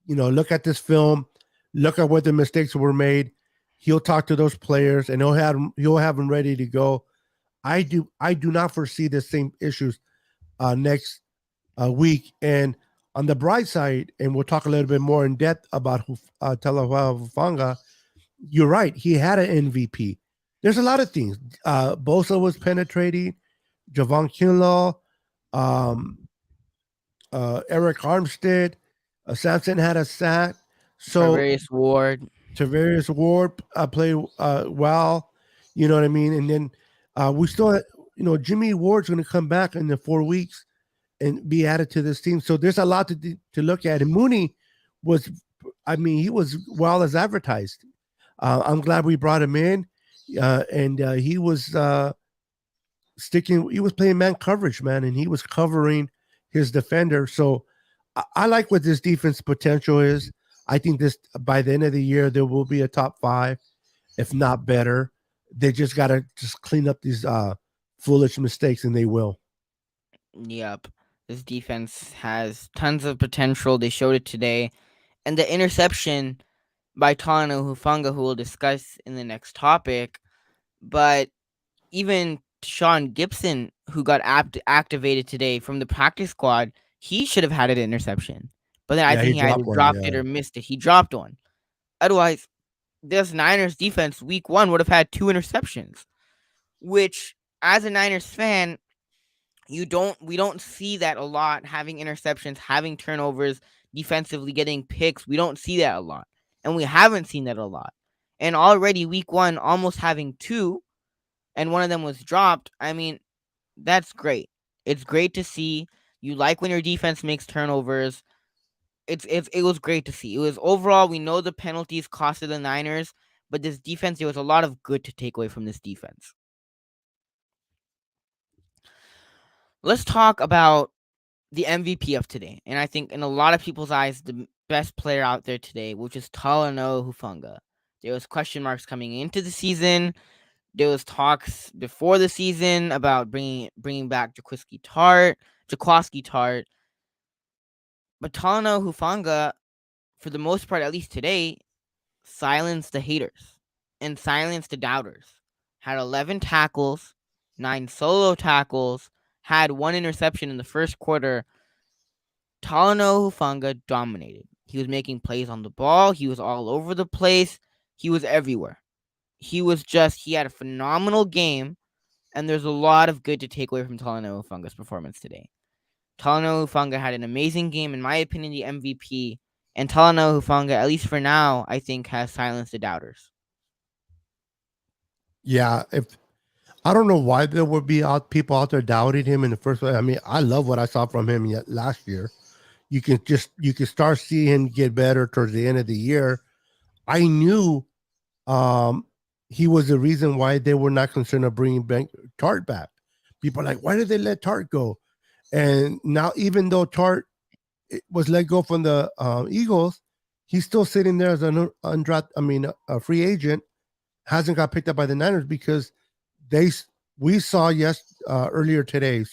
look at this film, look at where the mistakes were made. He'll talk to those players, and he'll have them ready to go. I do not foresee the same issues next week. And on the bright side, and we'll talk a little bit more in depth about Talanoa Hufanga, you're right. He had an MVP. There's a lot of things. Bosa was penetrating. Javon Kinlaw, Eric Armstead, Samson had a sack. So Charvarius Ward played well. You know what I mean? And then we still, Jimmy Ward's going to come back in the 4 weeks and be added to this team. So there's a lot to look at. And Mooney he was well as advertised. I'm glad we brought him in. And he was he was playing man coverage, man, and he was covering his defender. So I like what this defense potential is. I think by the end of the year, there will be a top 5, if not better. They just got to clean up these foolish mistakes, and they will. Yep. This defense has tons of potential. They showed it today. And the interception by Talanoa Hufanga, who we'll discuss in the next topic. But even Sean Gibson, who got activated today from the practice squad, he should have had an interception. But then I think he either dropped it or missed it. He dropped one. Otherwise, this Niners defense week 1 would have had 2 interceptions, which as a Niners fan, we don't see that a lot, having interceptions, having turnovers, defensively getting picks. We don't see that a lot. And we haven't seen that a lot. And already week 1 almost having 2, and one of them was dropped. I mean, that's great. It's great to see. You like when your defense makes turnovers. It was great to see. It was overall, we know the penalties costed the Niners, but this defense, there was a lot of good to take away from this defense. Let's talk about the MVP of today. And I think in a lot of people's eyes, the best player out there today, which is Talanoa Hufanga. There was question marks coming into the season. There was talks before the season about bringing back Jaquiski Tart, but Talanoa Hufanga, for the most part, at least today, silenced the haters and silenced the doubters. Had 11 tackles, 9 solo tackles, had 1 interception in the first quarter. Talanoa Hufanga dominated. He was making plays on the ball. He was all over the place. He was everywhere. He had a phenomenal game, and there's a lot of good to take away from Talanoa Hufanga's performance today. Talanoa Hufanga had an amazing game, in my opinion, the MVP. And Talanoa Hufanga, at least for now, I think has silenced the doubters. Yeah, if I don't know why there would be people out there doubting him in the first place. I mean, I love what I saw from him last year. You can start seeing him get better towards the end of the year. I knew he was the reason why they were not concerned of bringing Tart back. People are like, why did they let Tart go? And now, even though Tart was let go from the Eagles, he's still sitting there as a free agent. Hasn't got picked up by the Niners because we saw earlier today,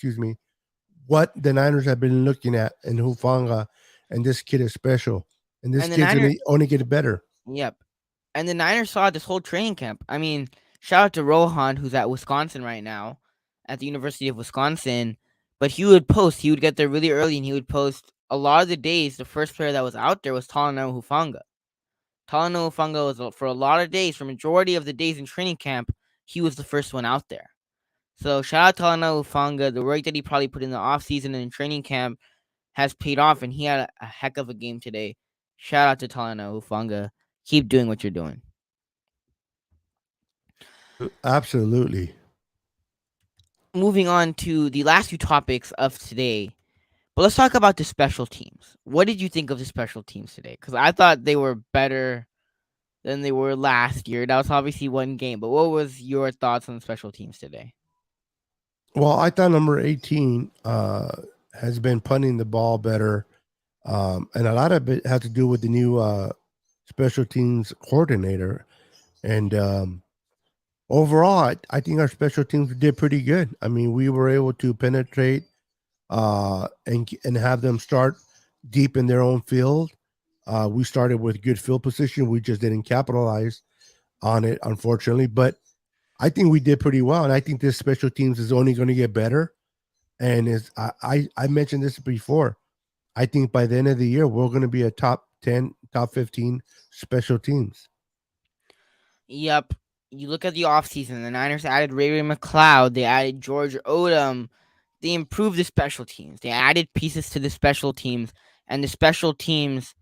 what the Niners have been looking at in Hufanga, and this kid is special, and this kid's going to only get better. Yep. And the Niners saw this whole training camp. I mean, shout out to Rohan, who's at Wisconsin right now, at the University of Wisconsin. But he would get there really early, and he would post a lot of the days. The first player that was out there was Talanoa Hufanga. Talanoa Hufanga was, for a lot of days, for majority of the days in training camp, he was the first one out there. So shout out to Talanoa Hufanga. The work that he probably put in the offseason and in training camp has paid off, and he had a heck of a game today. Shout out to Talanoa Hufanga. Keep doing what you're doing. Absolutely. Moving on to the last few topics of today, but let's talk about the special teams. What did you think of the special teams today? Because I thought they were better than they were last year. That was obviously one game, but what was your thoughts on the special teams today? Well, I thought number 18 has been punting the ball better, and a lot of it has to do with the new special teams coordinator. And overall, I think our special teams did pretty good. I mean, we were able to penetrate and have them start deep in their own field. We started with good field position. We just didn't capitalize on it, unfortunately. But I think we did pretty well, and I think this special teams is only going to get better. And I mentioned this before. I think by the end of the year, we're going to be a top 10, top 15 special teams. Yep. You look at the offseason, the Niners added Ray McLeod. They added George Odom. They improved the special teams. They added pieces to the special teams, and the special teams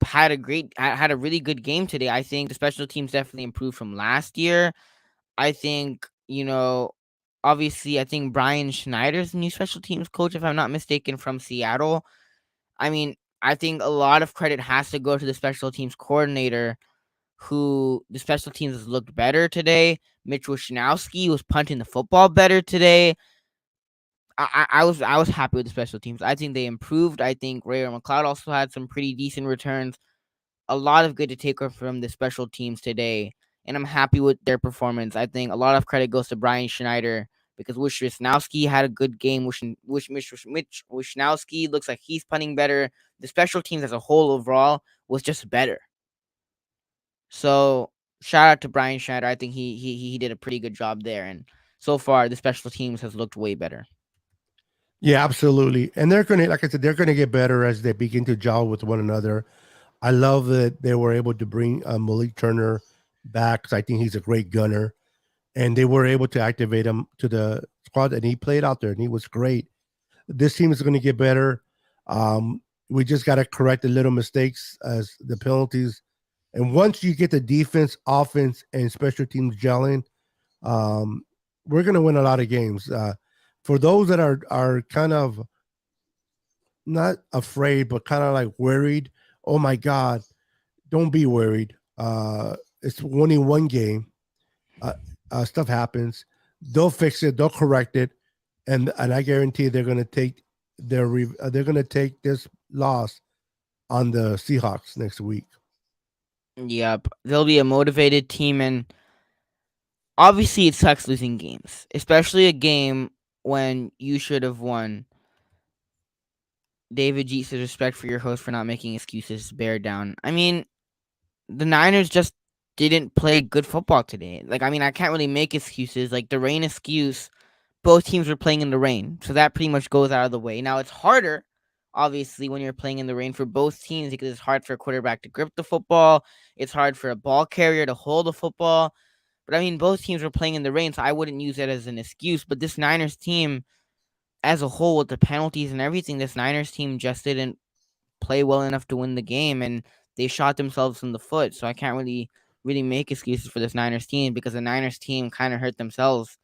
had a really good game today. I think the special teams definitely improved from last year. I think, obviously, I think Brian Schneider's the new special teams coach, if I'm not mistaken, from Seattle. I mean, I think a lot of credit has to go to the special teams coordinator, who the special teams has looked better today. Mitch Wishnowsky was punting the football better today. I was happy with the special teams. I think they improved. I think Ray McLeod also had some pretty decent returns. A lot of good to take from the special teams today, and I'm happy with their performance. I think a lot of credit goes to Brian Schneider because Wishnowsky had a good game. Mitch Wishnowsky looks like he's punting better. The special teams as a whole overall was just better. So shout out to Brian Schneider. I think he did a pretty good job there, and so far the special teams has looked way better. Yeah, absolutely. And they're going to, like I said, they're going to get better as they begin to gel with one another. I love that they were able to bring Malik Turner back because I think he's a great gunner. And they were able to activate him to the squad, and he played out there, and he was great. This team is going to get better. We just got to correct the little mistakes as the penalties. And once you get the defense, offense, and special teams gelling, we're going to win a lot of games. For those that are kind of not afraid, but kind of like worried, oh my God, don't be worried. It's only one game. Stuff happens. They'll fix it. They'll correct it, and I guarantee they're going to take this loss on the Seahawks next week. Yep, they'll be a motivated team, and obviously it sucks losing games, especially a game when you should have won. David G says respect for your host for not making excuses. Bear down. I mean, the Niners just didn't play good football today. Like, I mean, I can't really make excuses. Like the rain excuse, both teams were playing in the rain, so that pretty much goes out of the way. Now it's harder, obviously, when you're playing in the rain for both teams because it's hard for a quarterback to grip the football. It's hard for a ball carrier to hold the football. But I mean, both teams were playing in the rain, so I wouldn't use that as an excuse. But this Niners team, as a whole, with the penalties and everything, this Niners team just didn't play well enough to win the game, and they shot themselves in the foot. So I can't really make excuses for this Niners team because the Niners team kind of hurt themselves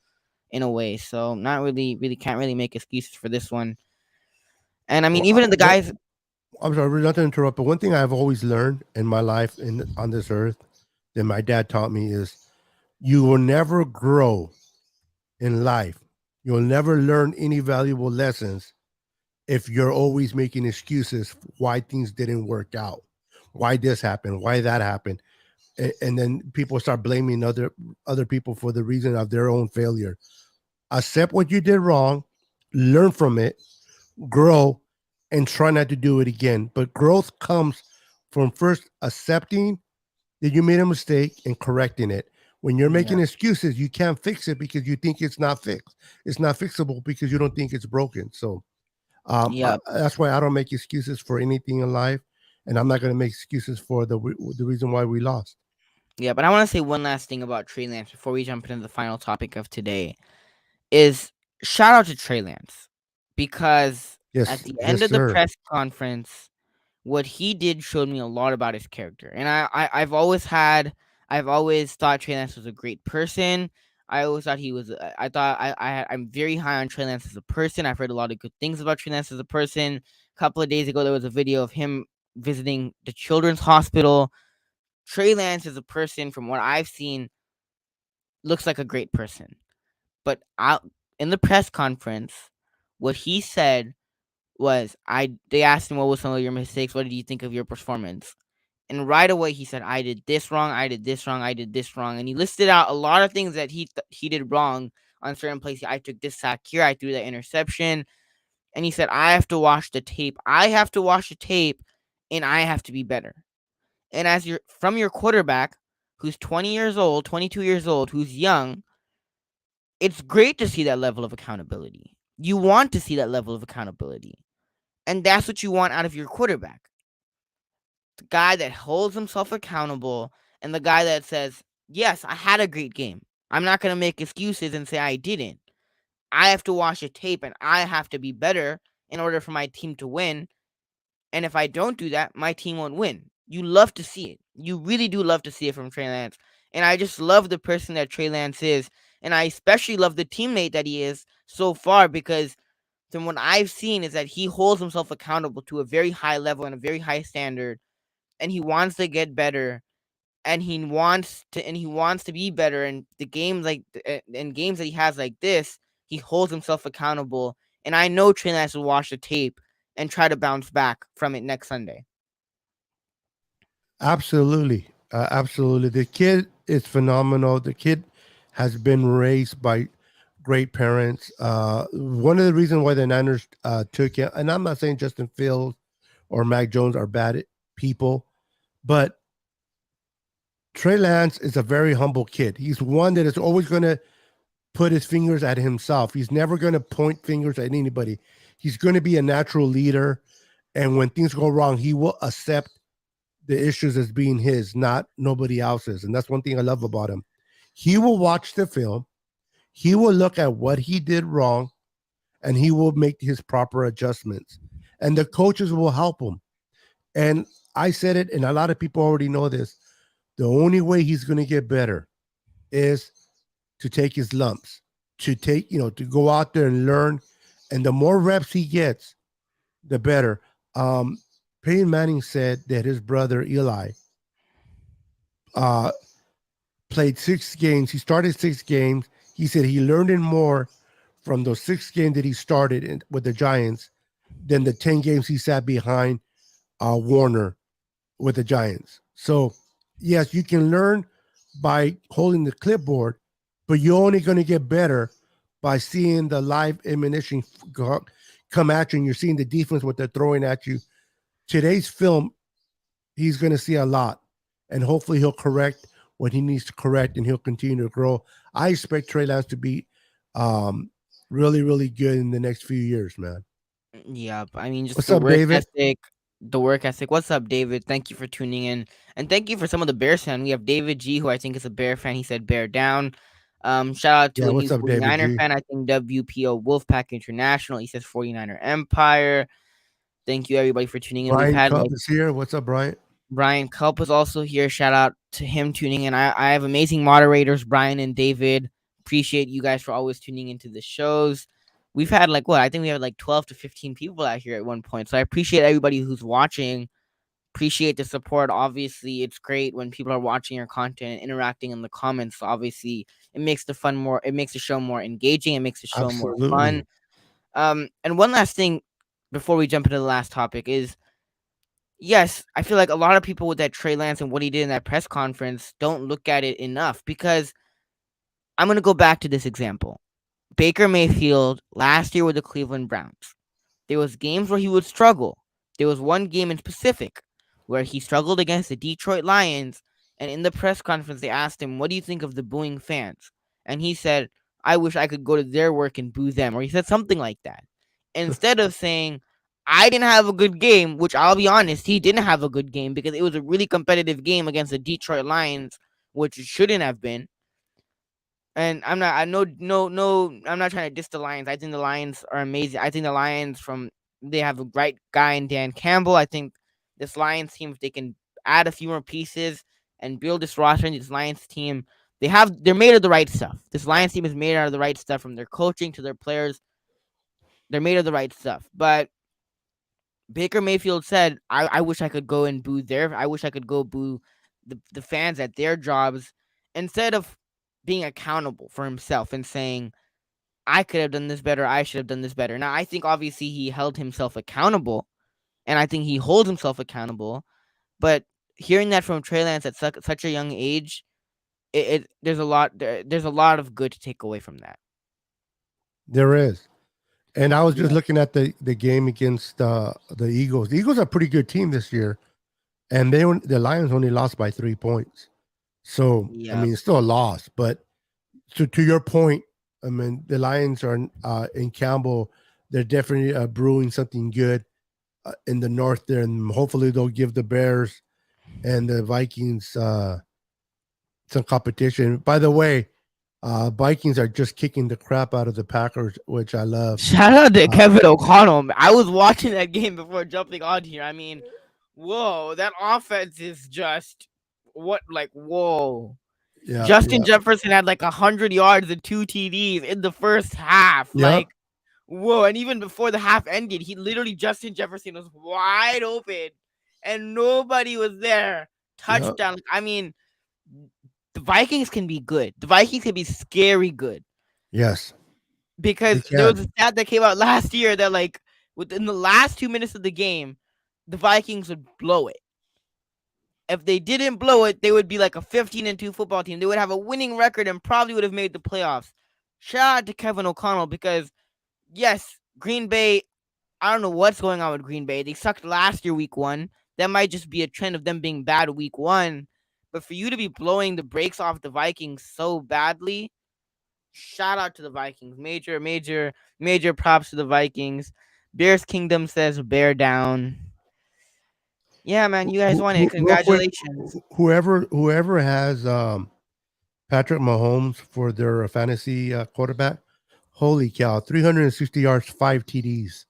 in a way. So not really can't really make excuses for this one. And I mean, Well, even if the guys, I'm sorry, not to interrupt, but one thing I've always learned in my life on this earth that my dad taught me is you will never grow in life. You'll never learn any valuable lessons if you're always making excuses why things didn't work out, why this happened, why that happened. And then people start blaming other people for the reason of their own failure. Accept what you did wrong, learn from it, grow, and try not to do it again. But growth comes from first accepting that you made a mistake and correcting it. When you're making excuses, you can't fix it because you think it's not fixed. It's not fixable because you don't think it's broken. So that's why I don't make excuses for anything in life, and I'm not going to make excuses for the reason why we lost. Yeah, but I want to say one last thing about Trey Lance before we jump into the final topic of today. Is shout out to Trey Lance because at the end of the press conference, what he did showed me a lot about his character. And I've always thought Trey Lance was a great person. I always thought he was. I'm very high on Trey Lance as a person. I've heard a lot of good things about Trey Lance as a person. A couple of days ago, there was a video of him visiting the children's hospital. Trey Lance as a person, from what I've seen, looks like a great person. But in the press conference, what he said was, they asked him what was some of your mistakes, what did you think of your performance? And right away he said, I did this wrong, I did this wrong, I did this wrong. And he listed out a lot of things that he did wrong on certain places. I took this sack here, I threw that interception. And he said, I have to watch the tape. I have to watch the tape, and I have to be better. And as you're from your quarterback, who's 20 years old, 22 years old, who's young, it's great to see that level of accountability. You want to see that level of accountability. And that's what you want out of your quarterback. The guy that holds himself accountable and the guy that says, yes, I had a great game. I'm not going to make excuses and say I didn't. I have to watch a tape and I have to be better in order for my team to win. And if I don't do that, my team won't win. You love to see it. You really do love to see it from Trey Lance. And I just love the person that Trey Lance is. And I especially love the teammate that he is so far, because from what I've seen is that he holds himself accountable to a very high level and a very high standard. And he wants to get better. And he wants to be better. And the games in games that he has like this, he holds himself accountable. And I know Trey Lance will watch the tape and try to bounce back from it next Sunday. Absolutely. Absolutely. The kid is phenomenal. The kid has been raised by great parents. One of the reasons why the Niners took him, and I'm not saying Justin Fields or Mac Jones are bad people, but Trey Lance is a very humble kid. He's one that is always going to put his fingers at himself. He's never going to point fingers at anybody. He's going to be a natural leader. And when things go wrong, he will accept the issues as being his, not nobody else's. And that's one thing I love about him. He will watch the film. He will look at what he did wrong, and he will make his proper adjustments. And the coaches will help him. And I said it, and a lot of people already know this. The only way he's going to get better is to take his lumps, to go out there and learn. And the more reps he gets, the better. Peyton Manning said that his brother Eli played 6 games. He started 6 games. He said he learned more from those 6 games that he started with the Giants than the 10 games he sat behind Warner with the Giants. So, yes, you can learn by holding the clipboard, but you're only going to get better by seeing the live ammunition come at you, and you're seeing the defense, what they're throwing at you. Today's film, he's going to see a lot, and hopefully he'll correct what he needs to correct, and he'll continue to grow. I expect Trey Lance to be really, really good in the next few years, man. Yep. I mean, just What's the up, work David? ethic. The work ethic. What's up, David? Thank you for tuning in, and thank you for some of the Bears fan. We have David G, who I think is a Bear fan. He said Bear down. Shout out to Yeah, a what's new up, David 49er G? fan. I think WPO Wolfpack International. He says 49er Empire. Thank you everybody for tuning in. We've Brian had Cup is here. What's up, Brian? Brian Culp is also here. Shout out to him tuning in. I have amazing moderators, Brian and David. Appreciate you guys for always tuning into the shows. We've had I think we had 12 to 15 people out here at one point. So I appreciate everybody who's watching. Appreciate the support. Obviously, it's great when people are watching your content and interacting in the comments. So obviously, it makes the show more engaging. It makes the show more fun. Absolutely. And one last thing before we jump into the last topic is, yes, I feel like a lot of people with that Trey Lance and what he did in that press conference don't look at it enough, because I'm going to go back to this example. Baker Mayfield last year with the Cleveland Browns. There was games where he would struggle. There was one game in specific where he struggled against the Detroit Lions, and in the press conference they asked him, "What do you think of the booing fans?" And he said, "I wish I could go to their work and boo them," or he said something like that. Instead of saying, "I didn't have a good game," which I'll be honest, he didn't have a good game because it was a really competitive game against the Detroit Lions, which it shouldn't have been. And I'm not trying to diss the Lions. I think the Lions are amazing. I think the Lions they have a great guy in Dan Campbell. I think this Lions team, if they can add a few more pieces and build this roster and this Lions team, they're made of the right stuff. This Lions team is made out of the right stuff, from their coaching to their players. They're made of the right stuff. But Baker Mayfield said, I wish I could go and boo I wish I could go boo the fans at their jobs, instead of being accountable for himself and saying, I could have done this better, I should have done this better. Now, I think obviously he held himself accountable, and I think he holds himself accountable. But hearing that from Trey Lance at such a young age, there's a lot of good to take away from that. There is. And I was just looking at the game against the Eagles. The Eagles are a pretty good team this year, and the Lions only lost by 3 points. So I mean, it's still a loss. But to your point, I mean, the Lions are in Campbell. They're definitely brewing something good in the north there, and hopefully they'll give the Bears and the Vikings some competition. By the way, Vikings are just kicking the crap out of the Packers, which I love. Shout out to Kevin O'Connell. I was watching that game before jumping on here. I mean, whoa, that offense is just whoa. Yeah, Justin Jefferson had 100 yards and 2 TDs in the first half. Yep. Whoa. And even before the half ended, Justin Jefferson was wide open and nobody was there. Touchdown. Yep. I mean, the Vikings can be good. The Vikings can be scary good. Yes. Because there was a stat that came out last year that within the last 2 minutes of the game, the Vikings would blow it. If they didn't blow it, they would be like a 15-2 football team. They would have a winning record and probably would have made the playoffs. Shout out to Kevin O'Connell, because yes, Green Bay, I don't know what's going on with Green Bay. They sucked last year week 1. That might just be a trend of them being bad week 1. But for you to be blowing the brakes off the Vikings so badly, shout out to the Vikings. Major props to the Vikings. Bears Kingdom says bear down. Yeah, man, you guys won it. Congratulations. Quick, whoever has Patrick Mahomes for their fantasy quarterback, holy cow, 360 yards, 5 TDs.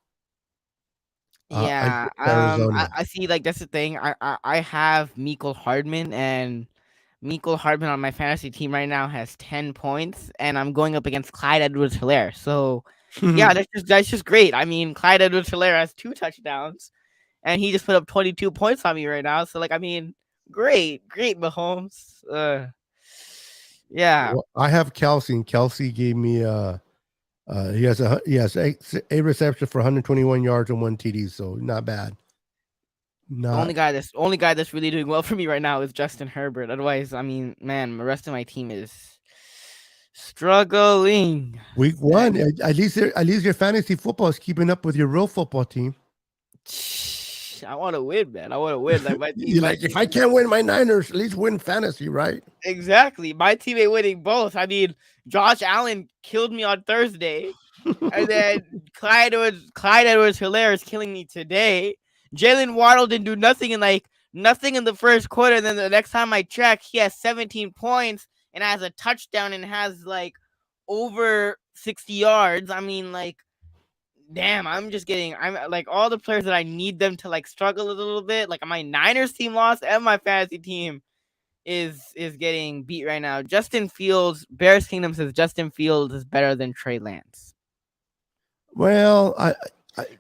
Yeah, I see. That's the thing. I have Mecole Hardman, and Mecole Hardman on my fantasy team right now has 10 points, and I'm going up against Clyde Edwards-Helaire. So yeah, that's just great. I mean, Clyde Edwards-Helaire has 2 touchdowns, and he just put up 22 points on me right now. So I mean, great, Mahomes. Yeah. Well, I have Kelsey, and Kelsey gave me he has 8 receptions for 121 yards and 1 TD, so not bad. The only guy that's really doing well for me right now is Justin Herbert. Otherwise, I mean, man, the rest of my team is Struggling. Week one, at least your fantasy football is keeping up with your real football team. I want to win, man. I want to win. Like my team. You're like, if I can't win my Niners, at least win fantasy, right? Exactly. My team ain't winning both. I mean, Josh Allen killed me on Thursday. And then Clyde Edwards-Helaire is killing me today. Jalen Waddle didn't do nothing in the first quarter. And then the next time I check, he has 17 points and has a touchdown and has like over 60 yards. I mean, like, damn, I'm like all the players that I need them to like struggle a little bit. Like my Niners team lost and my fantasy team is getting beat right now. Justin Fields, Bears Kingdom says Justin Fields is better than Trey Lance. Well,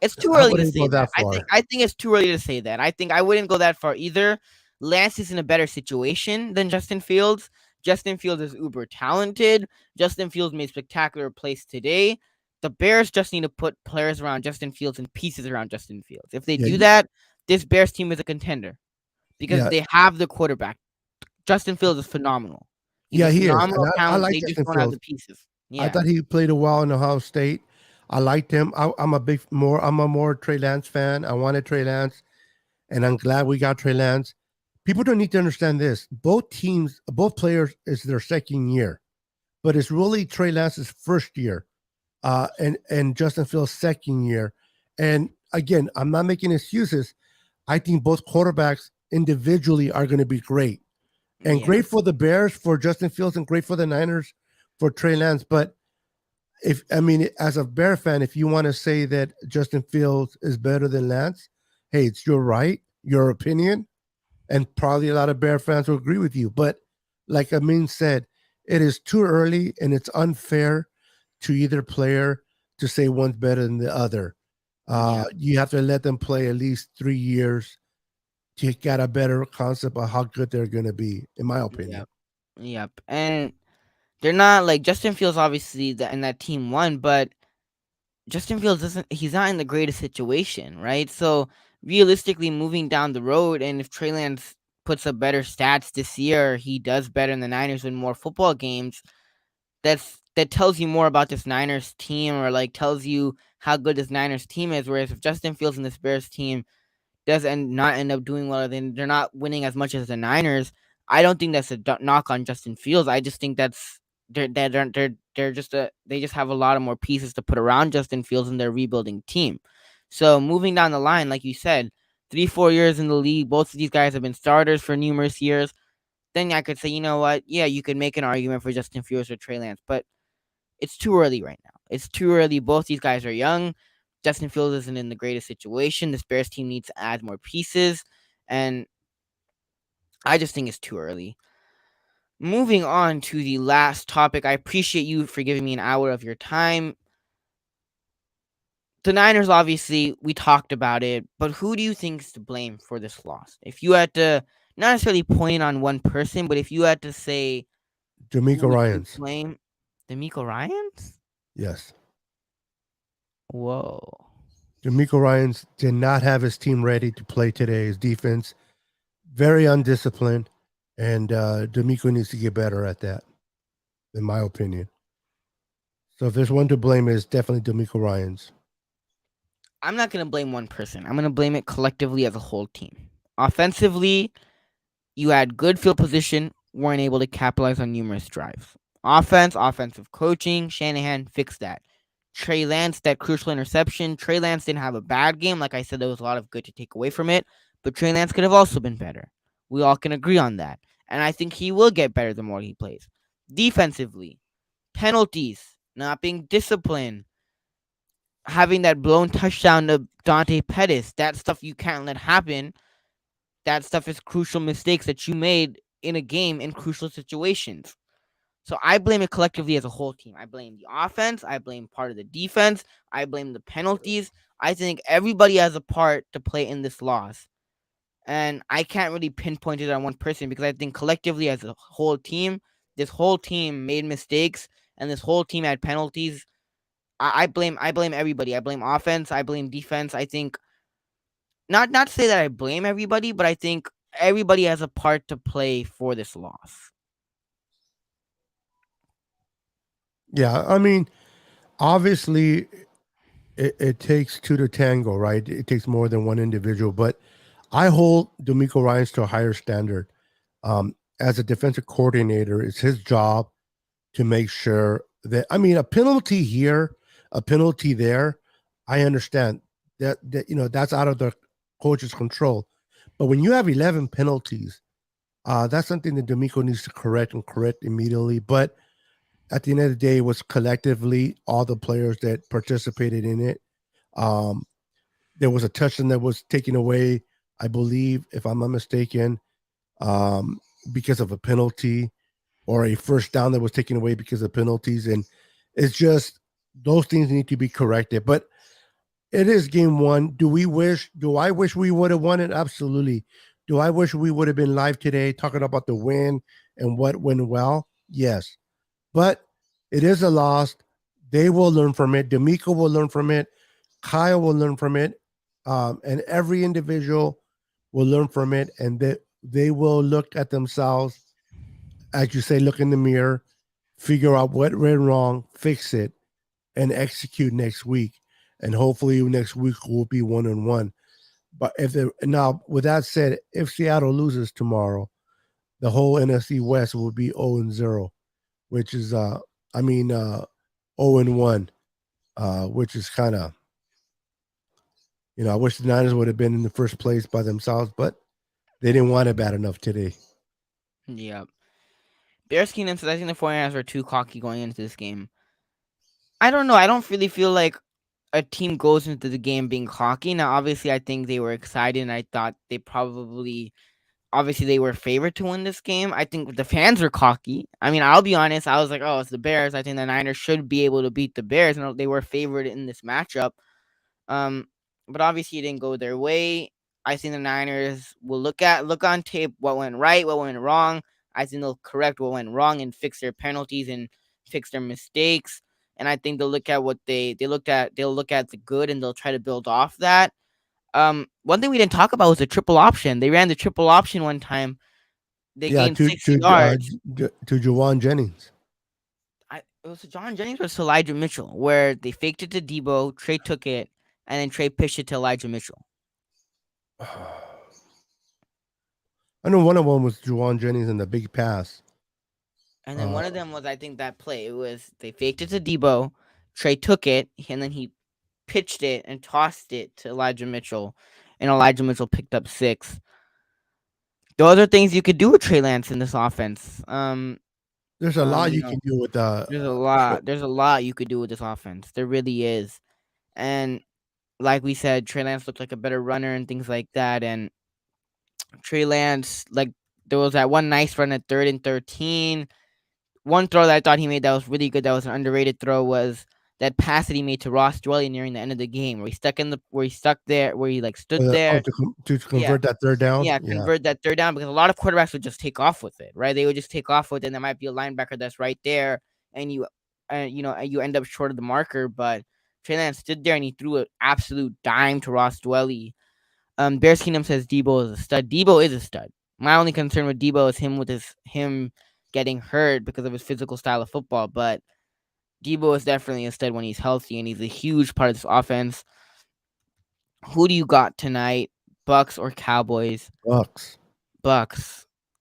it's too early to say that. I think it's too early to say that. I think I wouldn't go that far either. Lance is in a better situation than Justin Fields. Justin Fields is uber talented. Justin Fields made spectacular plays today. The Bears just need to put players around Justin Fields and pieces around Justin Fields. If they do that, this Bears team is a contender because they have the quarterback. Justin Fields is phenomenal. He is. I like Justin Fields. Have the pieces. Yeah. I thought he played a while in Ohio State. I liked him. I'm a more Trey Lance fan. I wanted Trey Lance, and I'm glad we got Trey Lance. People don't need to understand this. Both players is their second year, but it's really Trey Lance's first year, and Justin Fields' second year. And again, I'm not making excuses. I think both quarterbacks individually are going to be great. And great for the Bears, for Justin Fields, and great for the Niners, for Trey Lance. But as a Bear fan, if you want to say that Justin Fields is better than Lance, hey, it's your right, your opinion, and probably a lot of Bear fans will agree with you. But like Amin said, it is too early, and it's unfair to either player to say one's better than the other. You have to let them play at least 3 years to get a better concept of how good they're going to be, in my opinion. Yep. And they're not like Justin Fields, obviously, in that team won, but Justin Fields he's not in the greatest situation, right? So realistically, moving down the road, and if Trey Lance puts up better stats this year, he does better in the Niners win more football games. That tells you more about this Niners team, or like tells you how good this Niners team is. Whereas if Justin Fields and this Bears team does not end up doing well, then they're not winning as much as the Niners. I don't think that's a knock on Justin Fields. I just think that's they just have a lot of more pieces to put around Justin Fields in their rebuilding team. So moving down the line, like you said, 3-4 years in the league, both of these guys have been starters for numerous years. Then I could say, you know what? Yeah, you could make an argument for Justin Fields or Trey Lance, but it's too early right now. It's too early. Both these guys are young. Justin Fields isn't in the greatest situation. This Bears team needs to add more pieces, and I just think it's too early. Moving on to the last topic, I appreciate you for giving me an hour of your time. The Niners, obviously, we talked about it, but who do you think is to blame for this loss? If you had to, not necessarily point on one person, but if you had to say DeMeco Ryans. Blame DeMeco Ryans? Yes. Whoa. DeMeco Ryans did not have his team ready to play today. His defense, very undisciplined, and DeMeco needs to get better at that, in my opinion. So if there's one to blame, it's definitely DeMeco Ryans. I'm not going to blame one person. I'm going to blame it collectively as a whole team. Offensively, you had good field position, weren't able to capitalize on numerous drives. Offensive coaching, Shanahan fixed that. Trey Lance, that crucial interception. Trey Lance didn't have a bad game. Like I said, there was a lot of good to take away from it, but Trey Lance could have also been better. We all can agree on that. And I think he will get better the more he plays. Defensively, penalties, not being disciplined, having that blown touchdown to Dante Pettis, that stuff you can't let happen. That stuff is crucial mistakes that you made in a game in crucial situations. So I blame it collectively as a whole team. I blame the offense. I blame part of the defense. I blame the penalties. I think everybody has a part to play in this loss. And I can't really pinpoint it on one person because I think collectively as a whole team, this whole team made mistakes and this whole team had penalties. I blame everybody. I blame offense. I blame defense. I think not to say that I blame everybody, but I think everybody has a part to play for this loss. Yeah, I mean, obviously, it takes two to tango, right? It takes more than one individual, but I hold D'Amico Ryans to a higher standard. As a defensive coordinator, it's his job to make sure that, I mean, a penalty here, a penalty there, I understand that that's out of the coach's control. But when you have 11 penalties, that's something that D'Amico needs to correct and correct immediately. But at the end of the day, it was collectively all the players that participated in it. Um, there was a touchdown that was taken away, I believe, if I'm not mistaken, um, because of a penalty, or a first down that was taken away because of penalties. And it's just those things need to be corrected. But it is game one. Do I wish we would have won it? Absolutely. Do I wish we would have been live today talking about the win and what went well? Yes. But it is a loss. They will learn from it. D'Amico will learn from it. Kyle will learn from it. And every individual will learn from it. And they will look at themselves, as you say, look in the mirror, figure out what went wrong, fix it, and execute next week. And hopefully next week will be 1-1. But now, with that said, if Seattle loses tomorrow, the whole NFC West will be 0-0, which is 0-1, which is kind of, I wish the Niners would have been in the first place by themselves, but they didn't want it bad enough today. Yep. Bears Keenum says, I think the 49ers were too cocky going into this game. I don't know. I don't really feel like a team goes into the game being cocky. Now, obviously, I think they were excited, and I thought they obviously they were favored to win this game. I think the fans were cocky. I mean, I'll be honest. I was like, oh, it's the Bears. I think the Niners should be able to beat the Bears, and they were favored in this matchup. But obviously it didn't go their way. I think the Niners will look on tape what went right, what went wrong. I think they'll correct what went wrong and fix their penalties and fix their mistakes. And I think they'll look at what they looked at. They'll look at the good and they'll try to build off that. One thing we didn't talk about was the triple option. They ran the triple option one time. They gained 60 yards to Juwan Jennings. It was to John Jennings or to Elijah Mitchell, where they faked it to Debo. Trey took it, and then Trey pitched it to Elijah Mitchell. I know one of them was Juwan Jennings and the big pass. And then one of them was, I think, that play. It was they faked it to Debo. Trey took it, and then he pitched it and tossed it to Elijah Mitchell, and Elijah Mitchell picked up 6. Those are things you could do with Trey Lance in this offense. There's a lot you can do with that. There's a lot you could do with this offense. There really is. And like we said, Trey Lance looked like a better runner and things like that. And Trey Lance, like, there was that one nice run at 3rd and 13. One throw that I thought he made that was really good, that was an underrated throw, was that pass that he made to Ross Dwelly nearing the end of the game, where he stood there, where he like stood there to convert that third down. Yeah, convert that third down, because a lot of quarterbacks would just take off with it, right? They would just take off with it, and there might be a linebacker that's right there, and you end up short of the marker. But Trey Lance stood there and he threw an absolute dime to Ross Dwelly. Bears Kingdom says Debo is a stud. Debo is a stud. My only concern with Debo is him getting hurt because of his physical style of football, but Debo is definitely a stud when he's healthy, and he's a huge part of this offense. Who do you got tonight, Bucks or Cowboys? Bucks.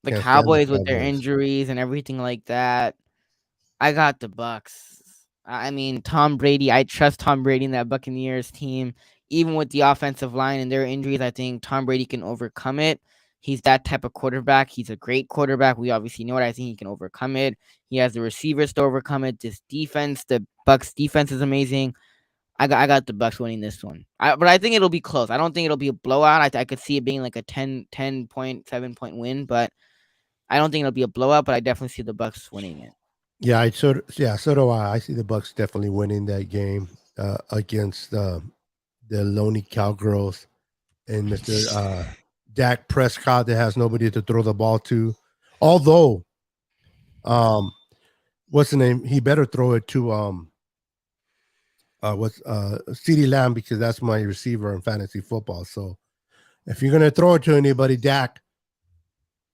The Cowboys with their injuries and everything like that. I got the Bucks. I mean, Tom Brady. I trust Tom Brady in that Buccaneers team. Even with the offensive line and their injuries, I think Tom Brady can overcome it. He's that type of quarterback. He's a great quarterback. We obviously know it. I think he can overcome it. He has the receivers to overcome it. This defense, the Bucks defense is amazing. I got the Bucks winning this one. But I think it'll be close. I don't think it'll be a blowout. I could see it being like a 10 point, 7-point win, but I don't think it'll be a blowout, but I definitely see the Bucks winning it. Yeah, so do I. I see the Bucks definitely winning that game against the Lonely Cowgirls and Mr. Dak Prescott that has nobody to throw the ball to. Although, what's the name? He better throw it to CeeDee Lamb, because that's my receiver in fantasy football. So if you're gonna throw it to anybody, Dak,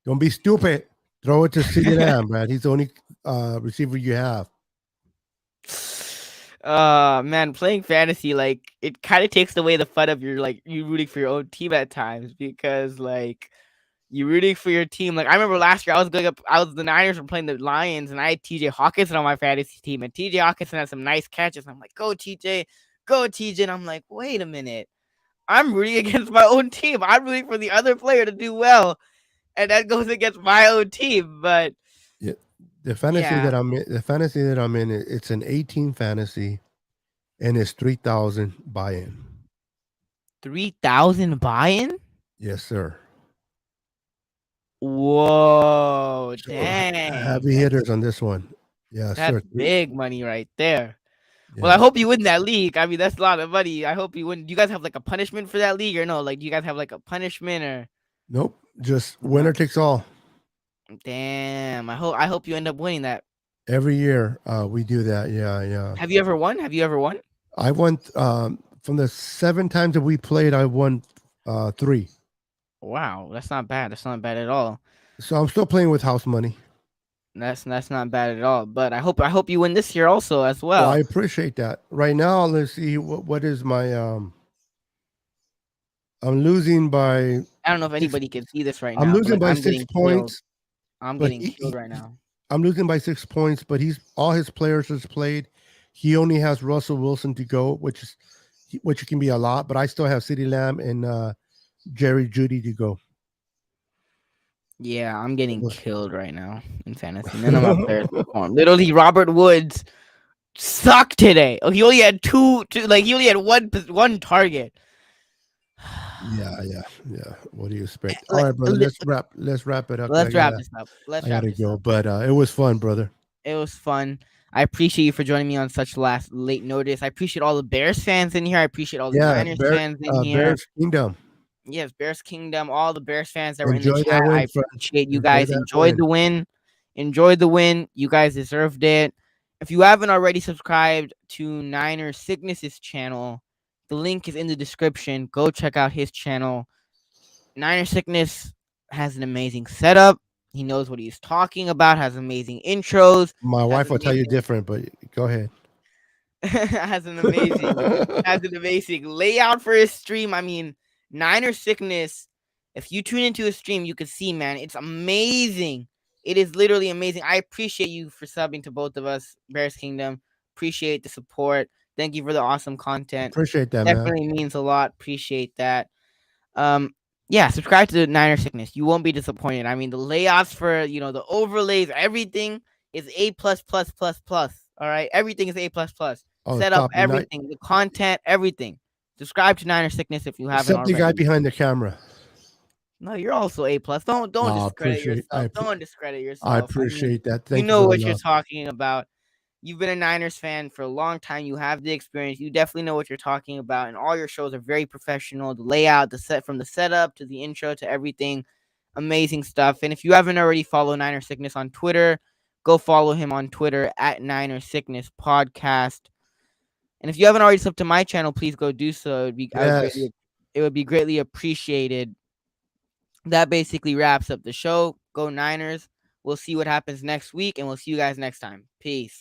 don't be stupid. Throw it to CeeDee Lamb, man. He's the only receiver you have. Man, playing fantasy, like, it kind of takes away the fun of your, like, you rooting for your own team at times, because, like, you rooting for your team. Like, I remember last year the Niners were playing the Lions, and I had TJ Hawkinson on my fantasy team, and TJ Hawkinson had some nice catches. I'm like, go TJ, go TJ. And I'm like, wait a minute, I'm rooting against my own team. I'm rooting for the other player to do well, and that goes against my own team. But Yeah, the fantasy yeah, that I'm in, it's an 18 fantasy, and it's 3,000 buy-in. 3,000 buy-in. Yes, sir. Whoa, So dang. heavy hitters on this one. Yeah, That's sir. big money right there. Yeah. Well, I hope you win that league. I mean, that's a lot of money. I hope you win. Do you guys have like a punishment for that league or no? Like, do you guys have like a punishment or? Nope. Just winner takes all. Damn. I hope you end up winning that. Every year we do that. Yeah. Have you ever won? Have you ever won? I won from the 7 times that we played, I won 3. Wow, that's not bad. That's not bad at all. So I'm still playing with house money. That's not bad at all. But I hope you win this year also as well. Well, I appreciate that. Right now, let's see what is my I'm losing by. I don't know if anybody can see this right now. I'm losing but, like, by 6 points. I'm but getting killed right now. I'm losing by 6 points, but all his players has played. He only has Russell Wilson to go, which can be a lot. But I still have CeeDee Lamb and Jerry Jeudy to go. Yeah, I'm getting killed right now in fantasy. None of my players perform. Literally, Robert Woods sucked today. Oh, he only had two. He only had one target. Yeah. What do you expect? All right, brother. Let's wrap it up. Let's wrap this up. I gotta go, but it was fun, brother. It was fun. I appreciate you for joining me on such late notice. I appreciate all the Bears fans in here. I appreciate all the Niners fans in here. Bears Kingdom. Yes, Bears Kingdom. All the Bears fans that were Enjoy in the chat. I appreciate you guys. Enjoyed the win. Enjoyed the win. You guys deserved it. If you haven't already subscribed to Niner Sickness's channel, the link is in the description. Go check out his channel. Niner Sickness has an amazing setup. He knows what he's talking about. Has amazing intros. My wife will tell you different, but go ahead. has an amazing layout for his stream. I mean, Niner Sickness. If you tune into his stream, you can see, man, it's amazing. It is literally amazing. I appreciate you for subbing to both of us, Bears Kingdom. Appreciate the support. Thank you for the awesome content. Appreciate that, Definitely means a lot. Appreciate that. Yeah, subscribe to the Niner Sickness. You won't be disappointed. I mean, the layouts for, the overlays, everything is A++++. All right, everything is A++. Set up everything, the content, everything. Subscribe to Niner Sickness if you haven't already. Except the guy behind the camera. No, you're also A+. Don't discredit yourself. Don't discredit yourself. I appreciate that. Thank you know what you're talking about. You've been a Niners fan for a long time. You have the experience. You definitely know what you're talking about. And all your shows are very professional. The layout, from the setup to the intro to everything. Amazing stuff. And if you haven't already followed Niner Sickness on Twitter, go follow him on Twitter at Niner Sickness Podcast. And if you haven't already subbed to my channel, please go do so. It would be greatly appreciated. That basically wraps up the show. Go Niners. We'll see what happens next week, and we'll see you guys next time. Peace.